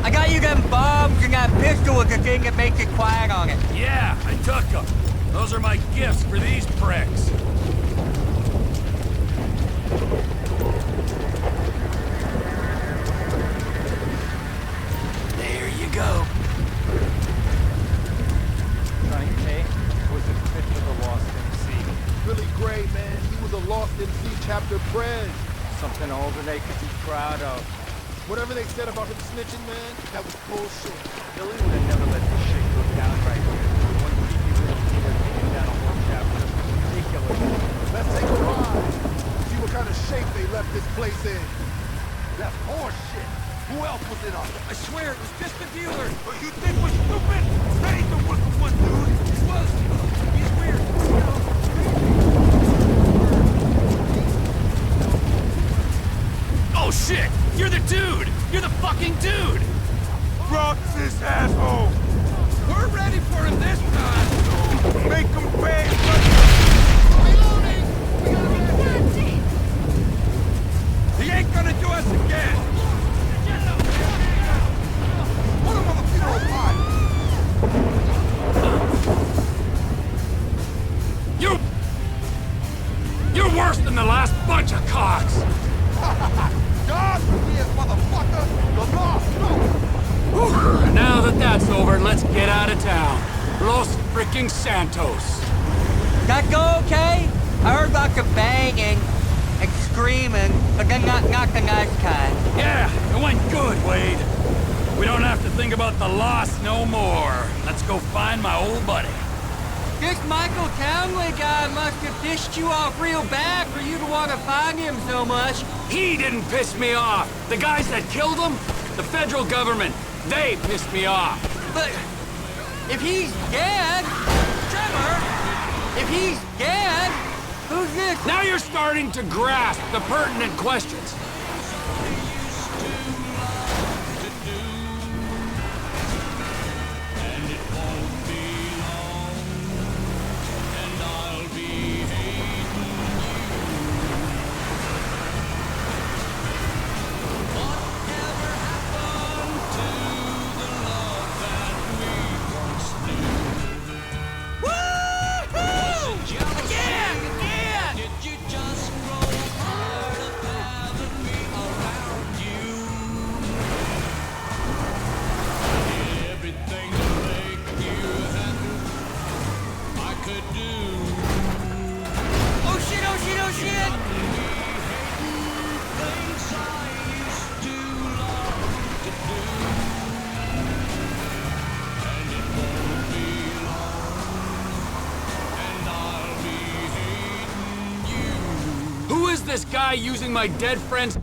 I got you them bombs and that pistol with the thing that makes it quiet on it. Yeah, I took them. Those are my gifts for these pricks. There you go. Johnny K was a fish of the lost MC. Really great, man. He was a lost in sea chapter friend. Something Alderney could be proud of. Whatever they said about him snitching, man, that was bullshit. Billy would have never let this shit go down right here. One creepy little dealer taking down a whole chapter. Ridiculous. Let's take a ride. See what kind of shape they left this place in. That's horse shit. Who else was in on it? I swear it was just the dealer. What you think was stupid? That ain't the wicked one, dude. It was. He's weird. Oh shit! You're the dude! You're the fucking dude! Drop this asshole! We're ready for him this time! Make him pay! He ain't gonna do us again! Put him on the funeral pyre! You're worse than the last bunch of cocks! God forbid, motherfucker! The lost no! Now that that's over, let's get out of town. Los freaking Santos. That go okay? I heard about the banging and screaming, but then not the nice kind. Yeah, it went good, Wade. We don't have to think about the loss no more. Let's go find my old buddy. This Michael Townley guy must have pissed you off real bad for you to want to find him so much. He didn't piss me off. The guys that killed him, the federal government, they pissed me off. But if he's dead, Trevor, if he's dead, who's this? Now you're starting to grasp the pertinent questions. Who is this guy using my dead friend's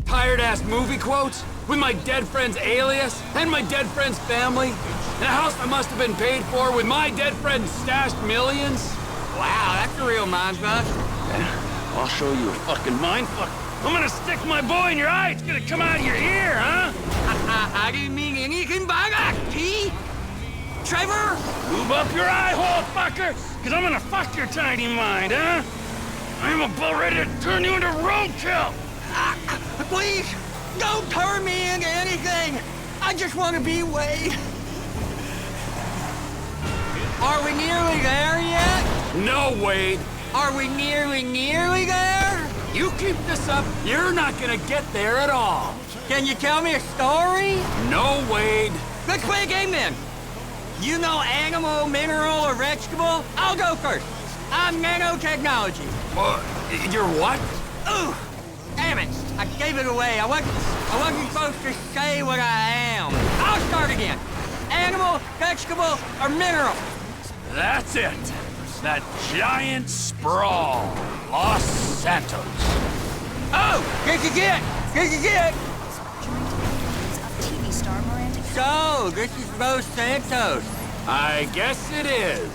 tired-ass movie quotes? With my dead friend's alias? And my dead friend's family? In a house that must have been paid for with my dead friend's stashed millions? Wow, that's a real mindfuck. I'll show you a fucking mindfuck. I'm gonna stick my boy in your eye. It's gonna come out of your ear, huh? I didn't mean anything by that, T. Trevor? Move up your eye hole, fucker! Cause I'm gonna fuck your tiny mind, huh? I'm about ready to turn you into roadkill! Please, don't turn me into anything. I just want to be Wade. Are we nearly there yet? No, Wade. Are we nearly there? You keep this up, you're not gonna get there at all. Can you tell me a story? No, Wade. Let's play a game then. You know animal, mineral, or vegetable? I'll go first. I'm nanotechnology. You're what? Ooh, damn it. I gave it away. I wasn't supposed to say what I am. I'll start again. Animal, vegetable, or mineral? That's it. That giant sprawl. Los Santos. Oh, this is it. TV star Miranda. So, this is Los Santos. I guess it is.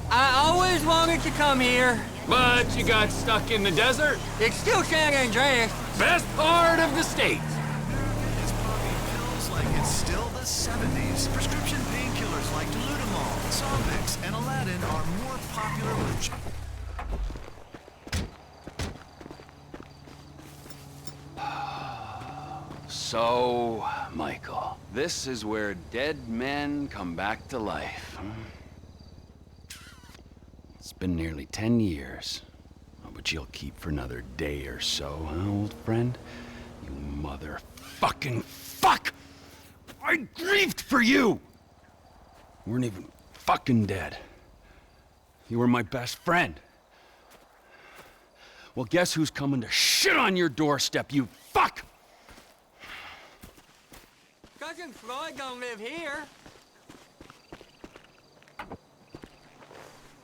I always wanted to come here. But you got stuck in the desert? It's still San Andreas. Best part of the state. It's popping pills like it's still the 70s. Prescription painkillers like Dilutamol, Zombix, and Aladdin are more popular with... So, Michael, this is where dead men come back to life. It's been nearly 10 years. Oh, but you'll keep for another day or so, huh, old friend? You motherfucking fuck! I grieved for you! You weren't even fucking dead. You were my best friend. Well, guess who's coming to shit on your doorstep, you fuck! Cousin Floyd don't live here.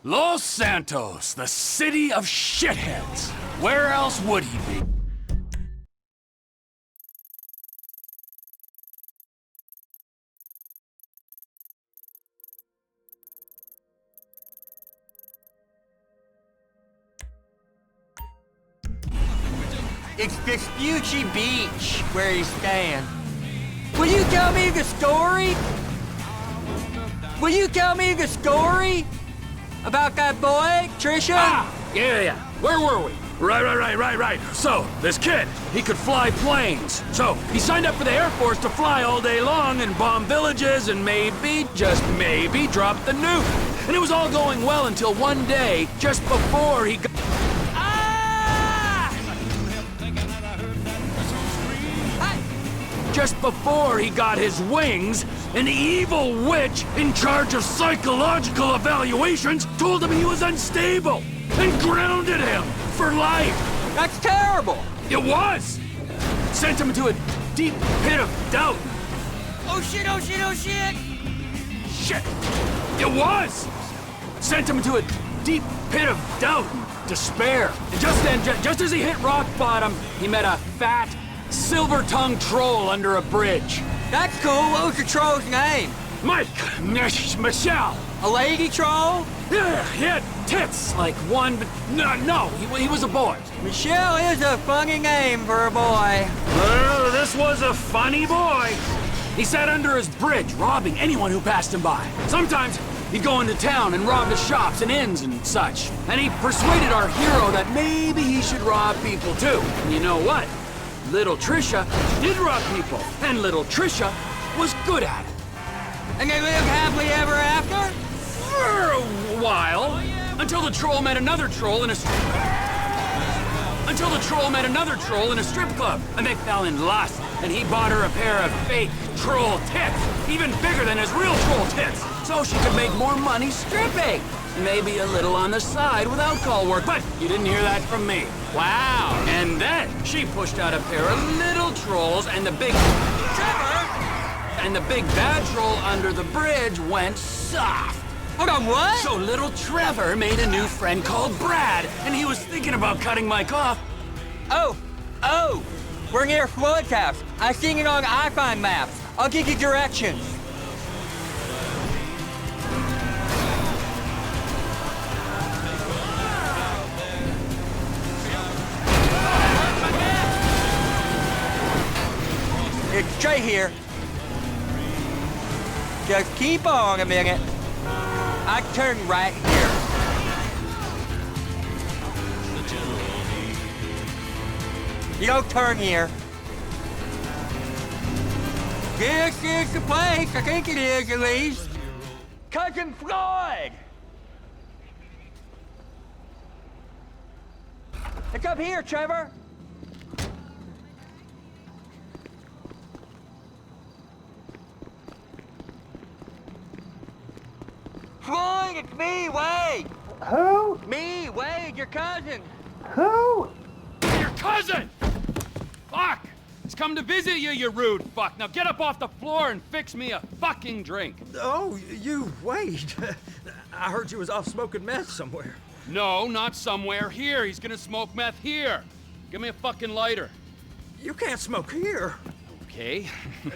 Los Santos, the city of shitheads. Where else would he be? It's Vespucci Beach where he's staying. Will you tell me the story? Will you tell me the story? About that boy, Trisha? Yeah. Where were we? Right. So, this kid, he could fly planes. So, he signed up for the Air Force to fly all day long and bomb villages and maybe, just maybe, drop the nuke. And it was all going well until one day, just before he got... Just before he got his wings, an evil witch in charge of psychological evaluations told him he was unstable and grounded him for life. That's terrible. It was. Sent him into a deep pit of doubt. Oh shit. Shit. It was. Sent him into a deep pit of doubt and despair. And just then, just as he hit rock bottom, he met a fat, silver-tongued troll under a bridge. That's cool. What was the troll's name? Michelle. A lady troll? Yeah, he had tits like one, but no, he was a boy. Michelle is a funny name for a boy. Well, this was a funny boy. He sat under his bridge, robbing anyone who passed him by. Sometimes he'd go into town and rob the shops and inns and such. And he persuaded our hero that maybe he should rob people too. And you know what? Little Trisha did rob people, and little Trisha was good at it. And they lived happily ever after? For a while, until the troll met another troll in a strip club, and they fell in lust, and he bought her a pair of fake troll tits, even bigger than his real troll tits, so she could make more money stripping. Maybe a little on the side without call work, but you didn't hear that from me. Wow. And then she pushed out a pair of little trolls, and the big bad troll under the bridge went soft. Hold on, what? So little Trevor made a new friend called Brad, and he was thinking about cutting Mike off. Oh, we're near Floyd's house. I seen it on iPhone maps. I'll give you directions. It's straight here. Just keep on a minute. I turn right here. You don't turn here. This is the place. I think it is, at least. Cousin Floyd! It's up here, Trevor. Floyd, it's me, Wade. Who? Me, Wade, your cousin. Who? Your cousin! Fuck! He's come to visit you, you rude fuck. Now get up off the floor and fix me a fucking drink. Oh, you, Wade. I heard you was off smoking meth somewhere. No, not somewhere. Here. He's gonna smoke meth here. Give me a fucking lighter. You can't smoke here. Okay.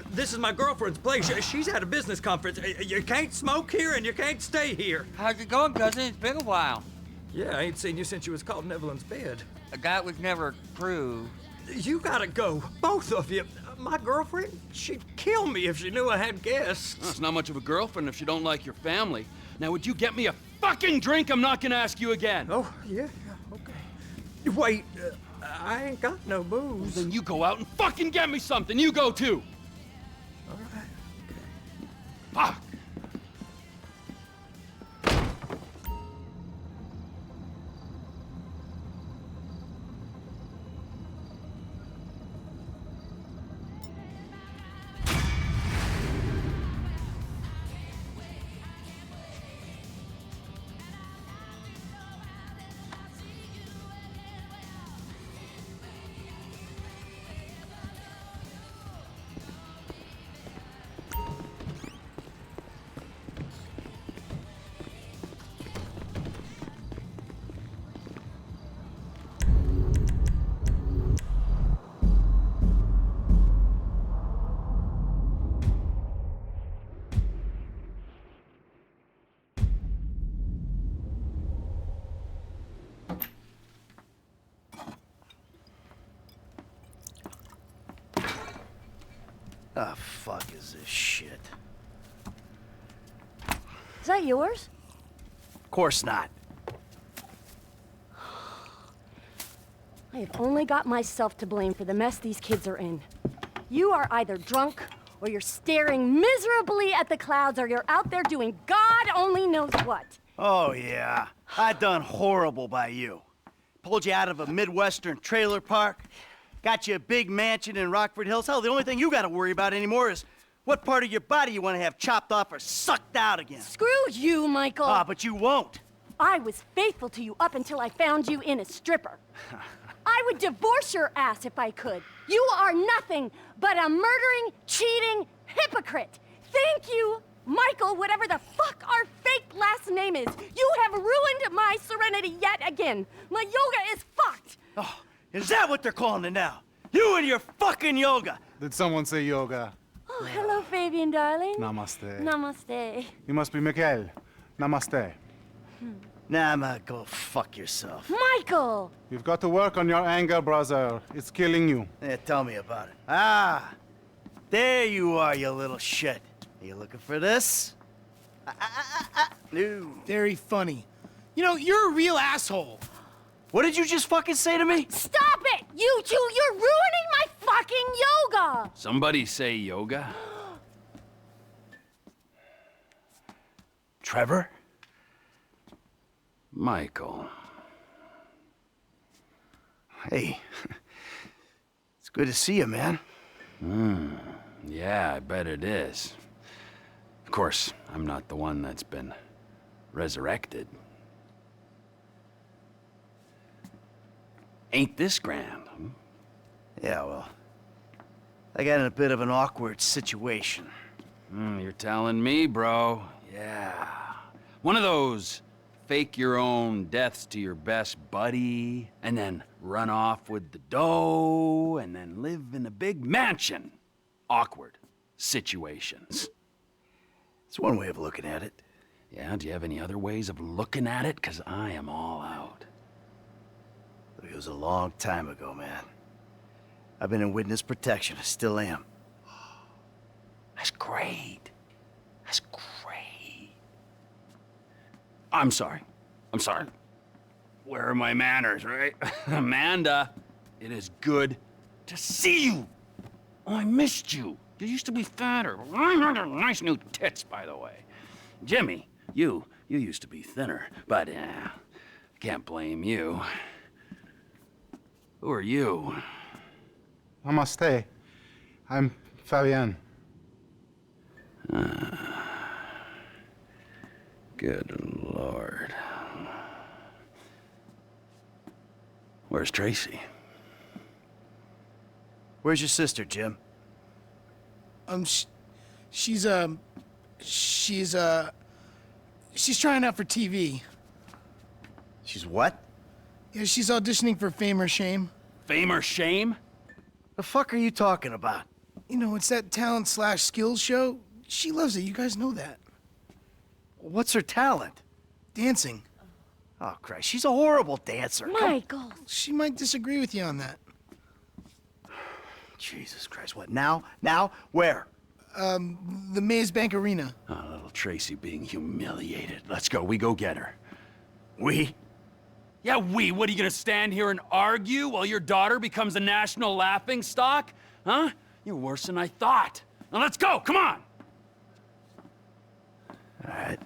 This is my girlfriend's place. She's at a business conference. You can't smoke here and you can't stay here. How's it going, cousin? It's been a while. Yeah, I ain't seen you since you was caught in Evelyn's bed. That was never proved. You gotta go, both of you. My girlfriend, she'd kill me if she knew I had guests. Well, it's not much of a girlfriend if you don't like your family. Now, would you get me a fucking drink? I'm not gonna ask you again. Oh, yeah, okay. Wait, I ain't got no booze. Then you go out and fucking get me something. You go too. All right. Fuck. The fuck is this shit? Is that yours? Of course not. I have only got myself to blame for the mess these kids are in. You are either drunk, or you're staring miserably at the clouds, or you're out there doing God only knows what. Oh, yeah. I done horrible by you. Pulled you out of a Midwestern trailer park. Got you a big mansion in Rockford Hills. Hell, the only thing you gotta worry about anymore is what part of your body you want to have chopped off or sucked out again. Screw you, Michael. Ah, but you won't. I was faithful to you up until I found you in a stripper. I would divorce your ass if I could. You are nothing but a murdering, cheating hypocrite. Thank you, Michael, whatever the fuck our fake last name is. You have ruined my serenity yet again. My yoga is fucked. Oh, is that what they're calling it now? You and your fucking yoga. Did someone say yoga? Oh, hello, Fabian, darling. Namaste. Namaste. You must be Mikhail. Namaste. Nah, go fuck yourself. Michael! You've got to work on your anger, brother. It's killing you. Yeah, tell me about it. Ah, there you are, you little shit. Are you looking for this? No. Very funny. You know, you're a real asshole. What did you just fucking say to me? Stop it! You two, you're ruining my fucking yoga! Somebody say yoga? Trevor? Michael. Hey. It's good to see you, man. Yeah, I bet it is. Of course, I'm not the one that's been resurrected. Ain't this grand? Yeah, well, I got in a bit of an awkward situation. You're telling me, bro. Yeah. One of those fake your own deaths to your best buddy, and then run off with the dough, and then live in a big mansion. Awkward situations. It's one way of looking at it. Yeah, do you have any other ways of looking at it? 'Cause I am all out. It was a long time ago, man. I've been in witness protection. I still am. That's great. That's great. I'm sorry. I'm sorry. Where are my manners, right? Amanda, it is good to see you. Oh, I missed you. You used to be fatter. Nice new tits, by the way. Jimmy, you used to be thinner, but can't blame you. Who are you? Namaste. I'm Fabian. Good Lord. Where's Tracy? Where's your sister, Jim? She's trying out for TV. She's what? Yeah, she's auditioning for Fame or Shame. Fame or Shame? The fuck are you talking about? You know, it's that talent/skills show. She loves it. You guys know that. What's her talent? Dancing. Oh, Christ. She's a horrible dancer. Michael. She might disagree with you on that. Jesus Christ. What, now? Now? Where? The Maze Bank Arena. Oh, little Tracy being humiliated. Let's go. We go get her. We? Yeah, we. What, are you gonna stand here and argue while your daughter becomes a national laughingstock? Huh? You're worse than I thought. Now let's go. Come on. All right.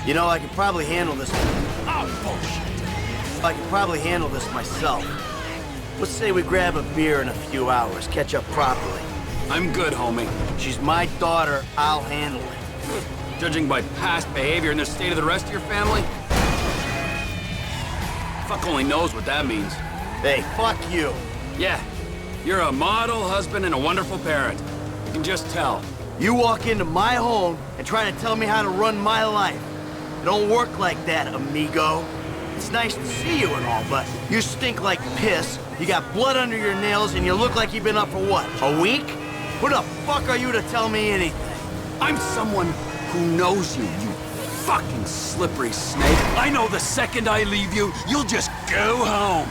You know, I could probably handle this. Oh, bullshit. I could probably handle this myself. Let's say we grab a beer in a few hours, catch up properly. I'm good, homie. She's my daughter, I'll handle it. Judging by past behavior and the state of the rest of your family? Fuck only knows what that means. Hey, fuck you. Yeah, you're a model husband and a wonderful parent. You can just tell. You walk into my home and try to tell me how to run my life. It don't work like that, amigo. It's nice to see you and all, but you stink like piss, you got blood under your nails, and you look like you've been up for what, a week? Who the fuck are you to tell me anything? I'm someone who knows you, you fucking slippery snake. I know the second I leave you, you'll just go home.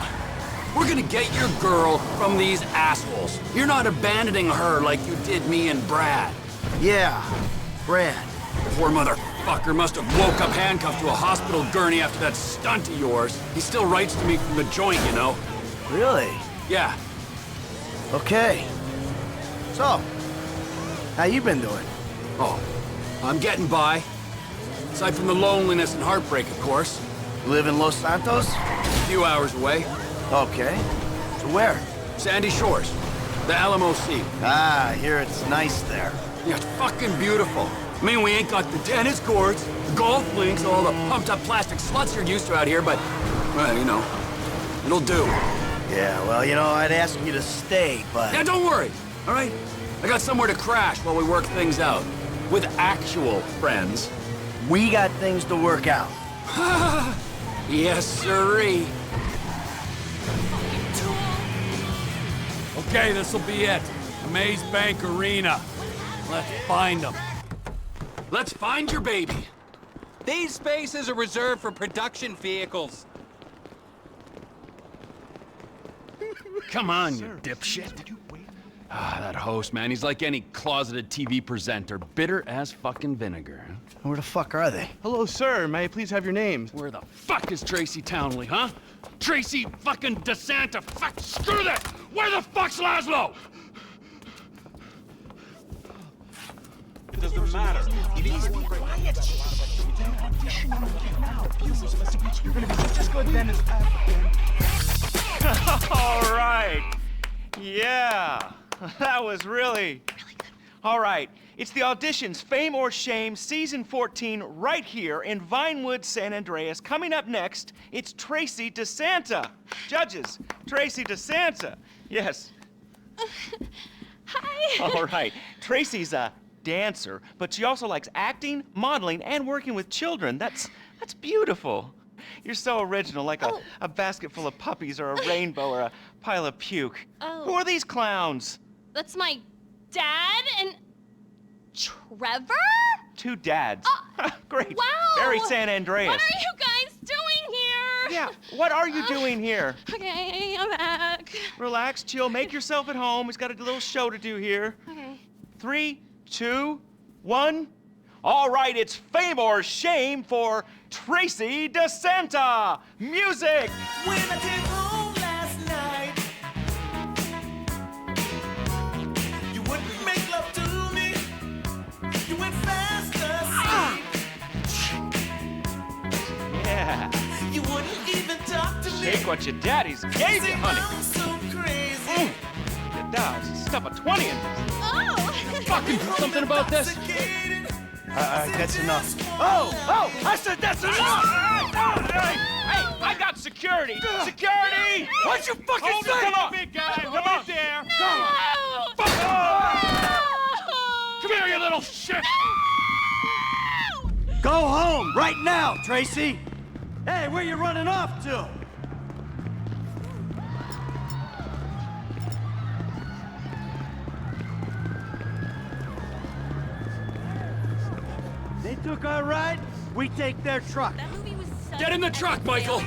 We're gonna get your girl from these assholes. You're not abandoning her like you did me and Brad. Yeah, Brad. Poor motherfucker must have woke up handcuffed to a hospital gurney after that stunt of yours. He still writes to me from the joint, you know. Really? Yeah. Okay. So, how you been doing? Oh, I'm getting by. Aside from the loneliness and heartbreak, of course. You live in Los Santos? A few hours away. Okay. So where? Sandy Shores. The Alamo Sea. Ah, I hear it's nice there. Yeah, it's fucking beautiful. I mean, we ain't got the tennis courts, the golf links, all the pumped-up plastic sluts you're used to out here, but, well, you know, it'll do. Yeah, well, you know, I'd ask you to stay, but... Yeah, don't worry, all right? I got somewhere to crash while we work things out. With actual friends. We got things to work out. Yes, sirree. Okay, this'll be it. The Maze Bank Arena. Let's find them. Let's find your baby. These spaces are reserved for production vehicles. Come on, you dipshit. Ah, that host, man, he's like any closeted TV presenter. Bitter as fucking vinegar. Where the fuck are they? Hello, sir. May I please have your names? Where the fuck is Tracy Townley, huh? Tracy fucking DeSanta. Fuck, screw that! Where the fuck's Laszlo? It doesn't matter. Please be quiet. You're gonna be just as good then as All right. Yeah. That was really good. All right. It's the auditions, Fame or Shame, Season 14, right here in Vinewood, San Andreas. Coming up next, it's Tracy DeSanta. Judges, Tracy DeSanta. Yes. Hi. All right. Tracy's a dancer, but she also likes acting, modeling, and working with children. That's beautiful. You're so original, like a basket full of puppies or a rainbow or a pile of puke. Oh. Who are these clowns? That's my dad and Trevor? Two dads. Great. Wow! Very San Andreas. What are you guys doing here? Yeah, what are you doing here? Okay, I'm back. Relax, chill, make yourself at home. He's got a little show to do here. Okay. 3, 2, 1. All right, it's fame or shame for Tracy DeSanta. Music! When I came home last night, you wouldn't make love to me. You went fast asleep. Yeah. You wouldn't even talk to me. Take what your daddy's gave you, honey. I'm so crazy. It does. Stuff a 20 in this. Oh! Fucking do something about this. That's enough. Oh! I said that's enough! Hey, I got security! Security! What'd you fucking Hold say? it, come on, big guy! Come on there! Come on! Come here, you little shit! Go home right now, Tracy. Hey, where you running off to? They took our ride, we take their truck. That movie was such Get in the truck, Michael!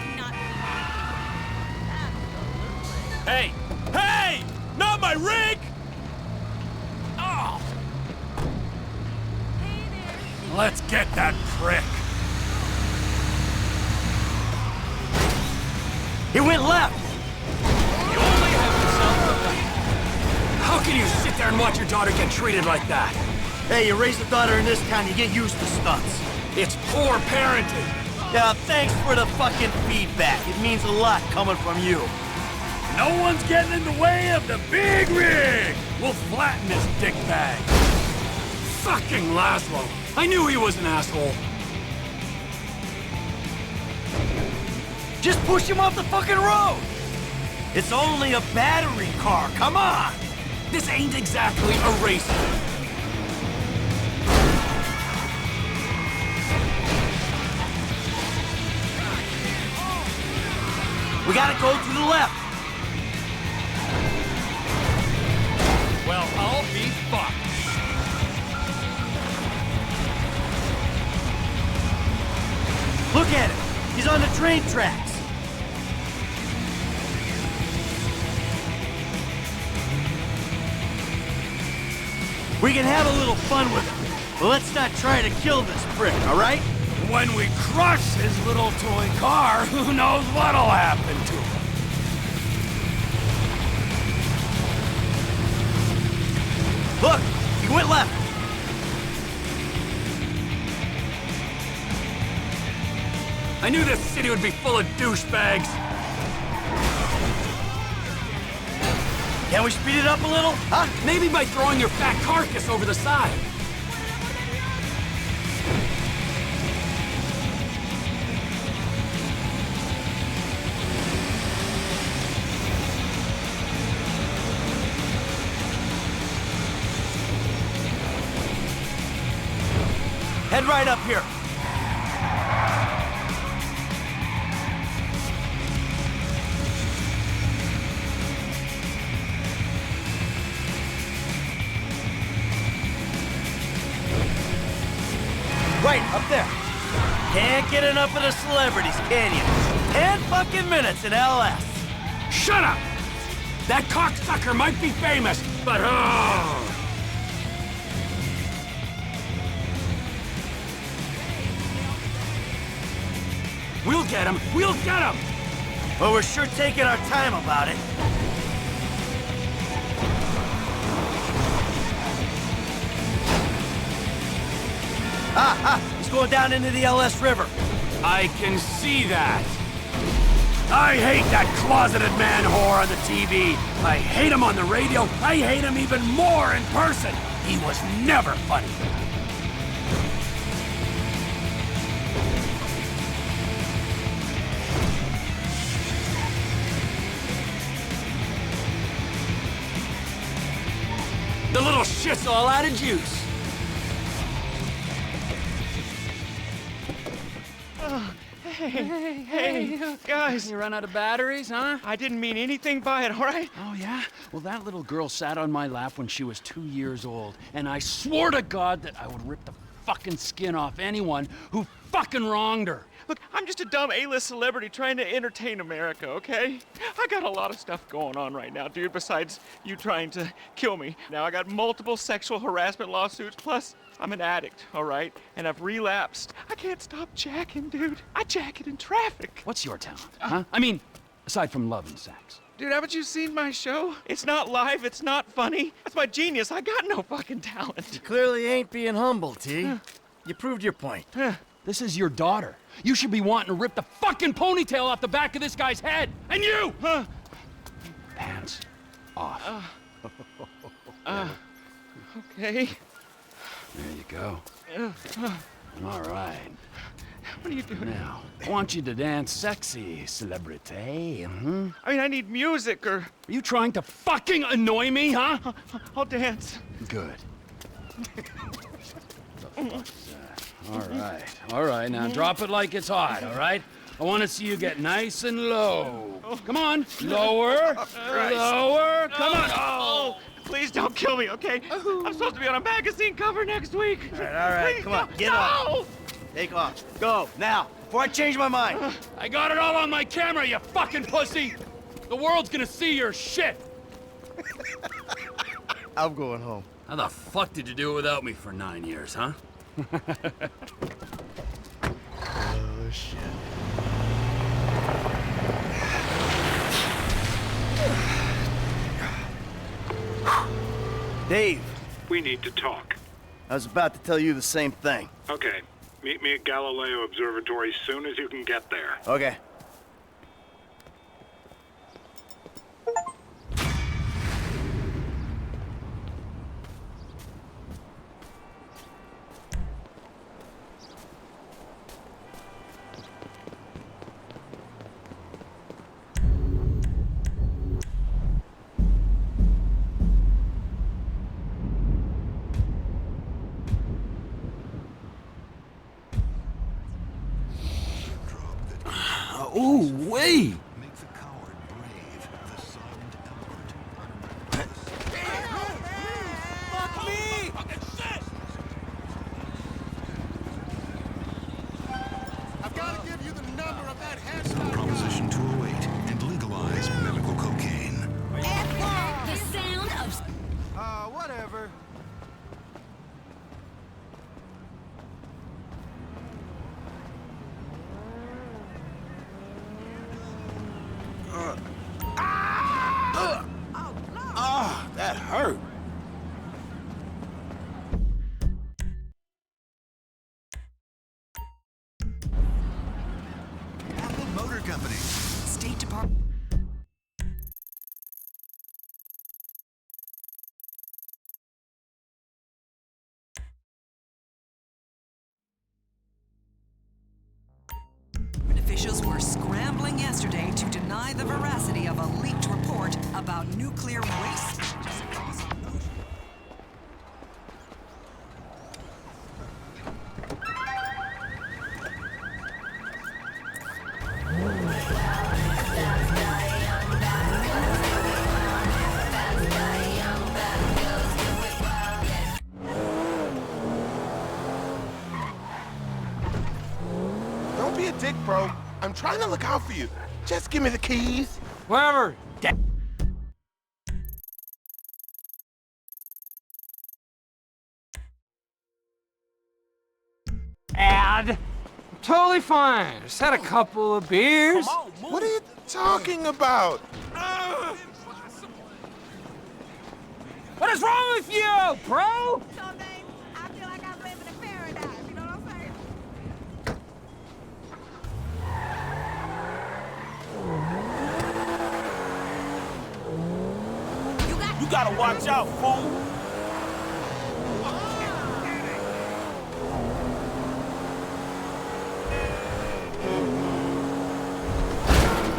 Hey! Hey! Not my rig! Oh! Let's get that prick. He went left. You only have yourself a gun. How can you sit there and watch your daughter get treated like that? Hey, you raise a daughter in this town, you get used to stunts. It's poor parenting. Yeah, thanks for the fucking feedback. It means a lot coming from you. No one's getting in the way of the big rig! We'll flatten this dickbag. Fucking Laszlo. I knew he was an asshole. Just push him off the fucking road! It's only a battery car, come on! This ain't exactly a race. We gotta go to the left. Well, I'll be fucked. Look at him. He's on the train tracks. We can have a little fun with him, but let's not try to kill this prick, all right? When we crush his little toy car, who knows what'll happen to him? Look, he went left. I knew this city would be full of douchebags. Can we speed it up a little? Huh? Maybe by throwing your fat carcass over the side. Head right up here. Right, up there. Can't get enough of the celebrities, can you? 10 fucking minutes in LS. Shut up! That cocksucker might be famous, but We'll get him! We'll get him! Well, we're sure taking our time about it. He's going down into the LS River. I can see that. I hate that closeted man whore on the TV. I hate him on the radio. I hate him even more in person. He was never funny. The little shit's all out of juice. Hey, guys. You run out of batteries, huh? I didn't mean anything by it, all right? Oh, yeah? Well, that little girl sat on my lap when she was 2 years old, and I swore to God that I would rip the fucking skin off anyone who fucking wronged her. Look, I'm just a dumb A-list celebrity trying to entertain America, okay? I got a lot of stuff going on right now, dude, besides you trying to kill me. Now, I got multiple sexual harassment lawsuits, plus I'm an addict, all right? And I've relapsed. I can't stop jacking, dude. I jack it in traffic. What's your talent, huh? I mean, aside from love and sex. Dude, haven't you seen my show? It's not live, it's not funny. That's my genius. I got no fucking talent. You clearly ain't being humble, T. You proved your point. This is your daughter. You should be wanting to rip the fucking ponytail off the back of this guy's head. And you! Pants off. Okay. There you go. All right. What are you doing? Now, I want you to dance sexy, celebrity. I mean, I need music or... Are you trying to fucking annoy me, huh? I'll dance. Good. All right, now drop it like it's hot, all right? I want to see you get nice and low. Come on, lower, lower, come on. Oh, please don't kill me, okay? I'm supposed to be on a magazine cover next week. All right, Please, come on, no. get off. Take off. Go, now, before I change my mind. I got it all on my camera, you fucking pussy. The world's gonna see your shit. I'm going home. How the fuck did you do it without me for 9 years, huh? Oh, shit. Dave. We need to talk. I was about to tell you the same thing. Okay. Meet me at Galileo Observatory as soon as you can get there. Okay. Ooh, wait! Fuck me! I've got to give you the number of that hairstyle. Proposition 208 and legalize medical cocaine. The sound of... Whatever. That hurt. Apple Motor Company. State Department. Officials were scrambling yesterday to deny the veracity of a leaked report about nuclear waste. Don't be a dick, bro. I'm trying to look out for you. Just give me the keys. Whatever. Ad. Totally fine. Just had a couple of beers. What are you talking about? What is wrong with you, bro? You gotta watch out, fool.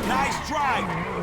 Nice drive.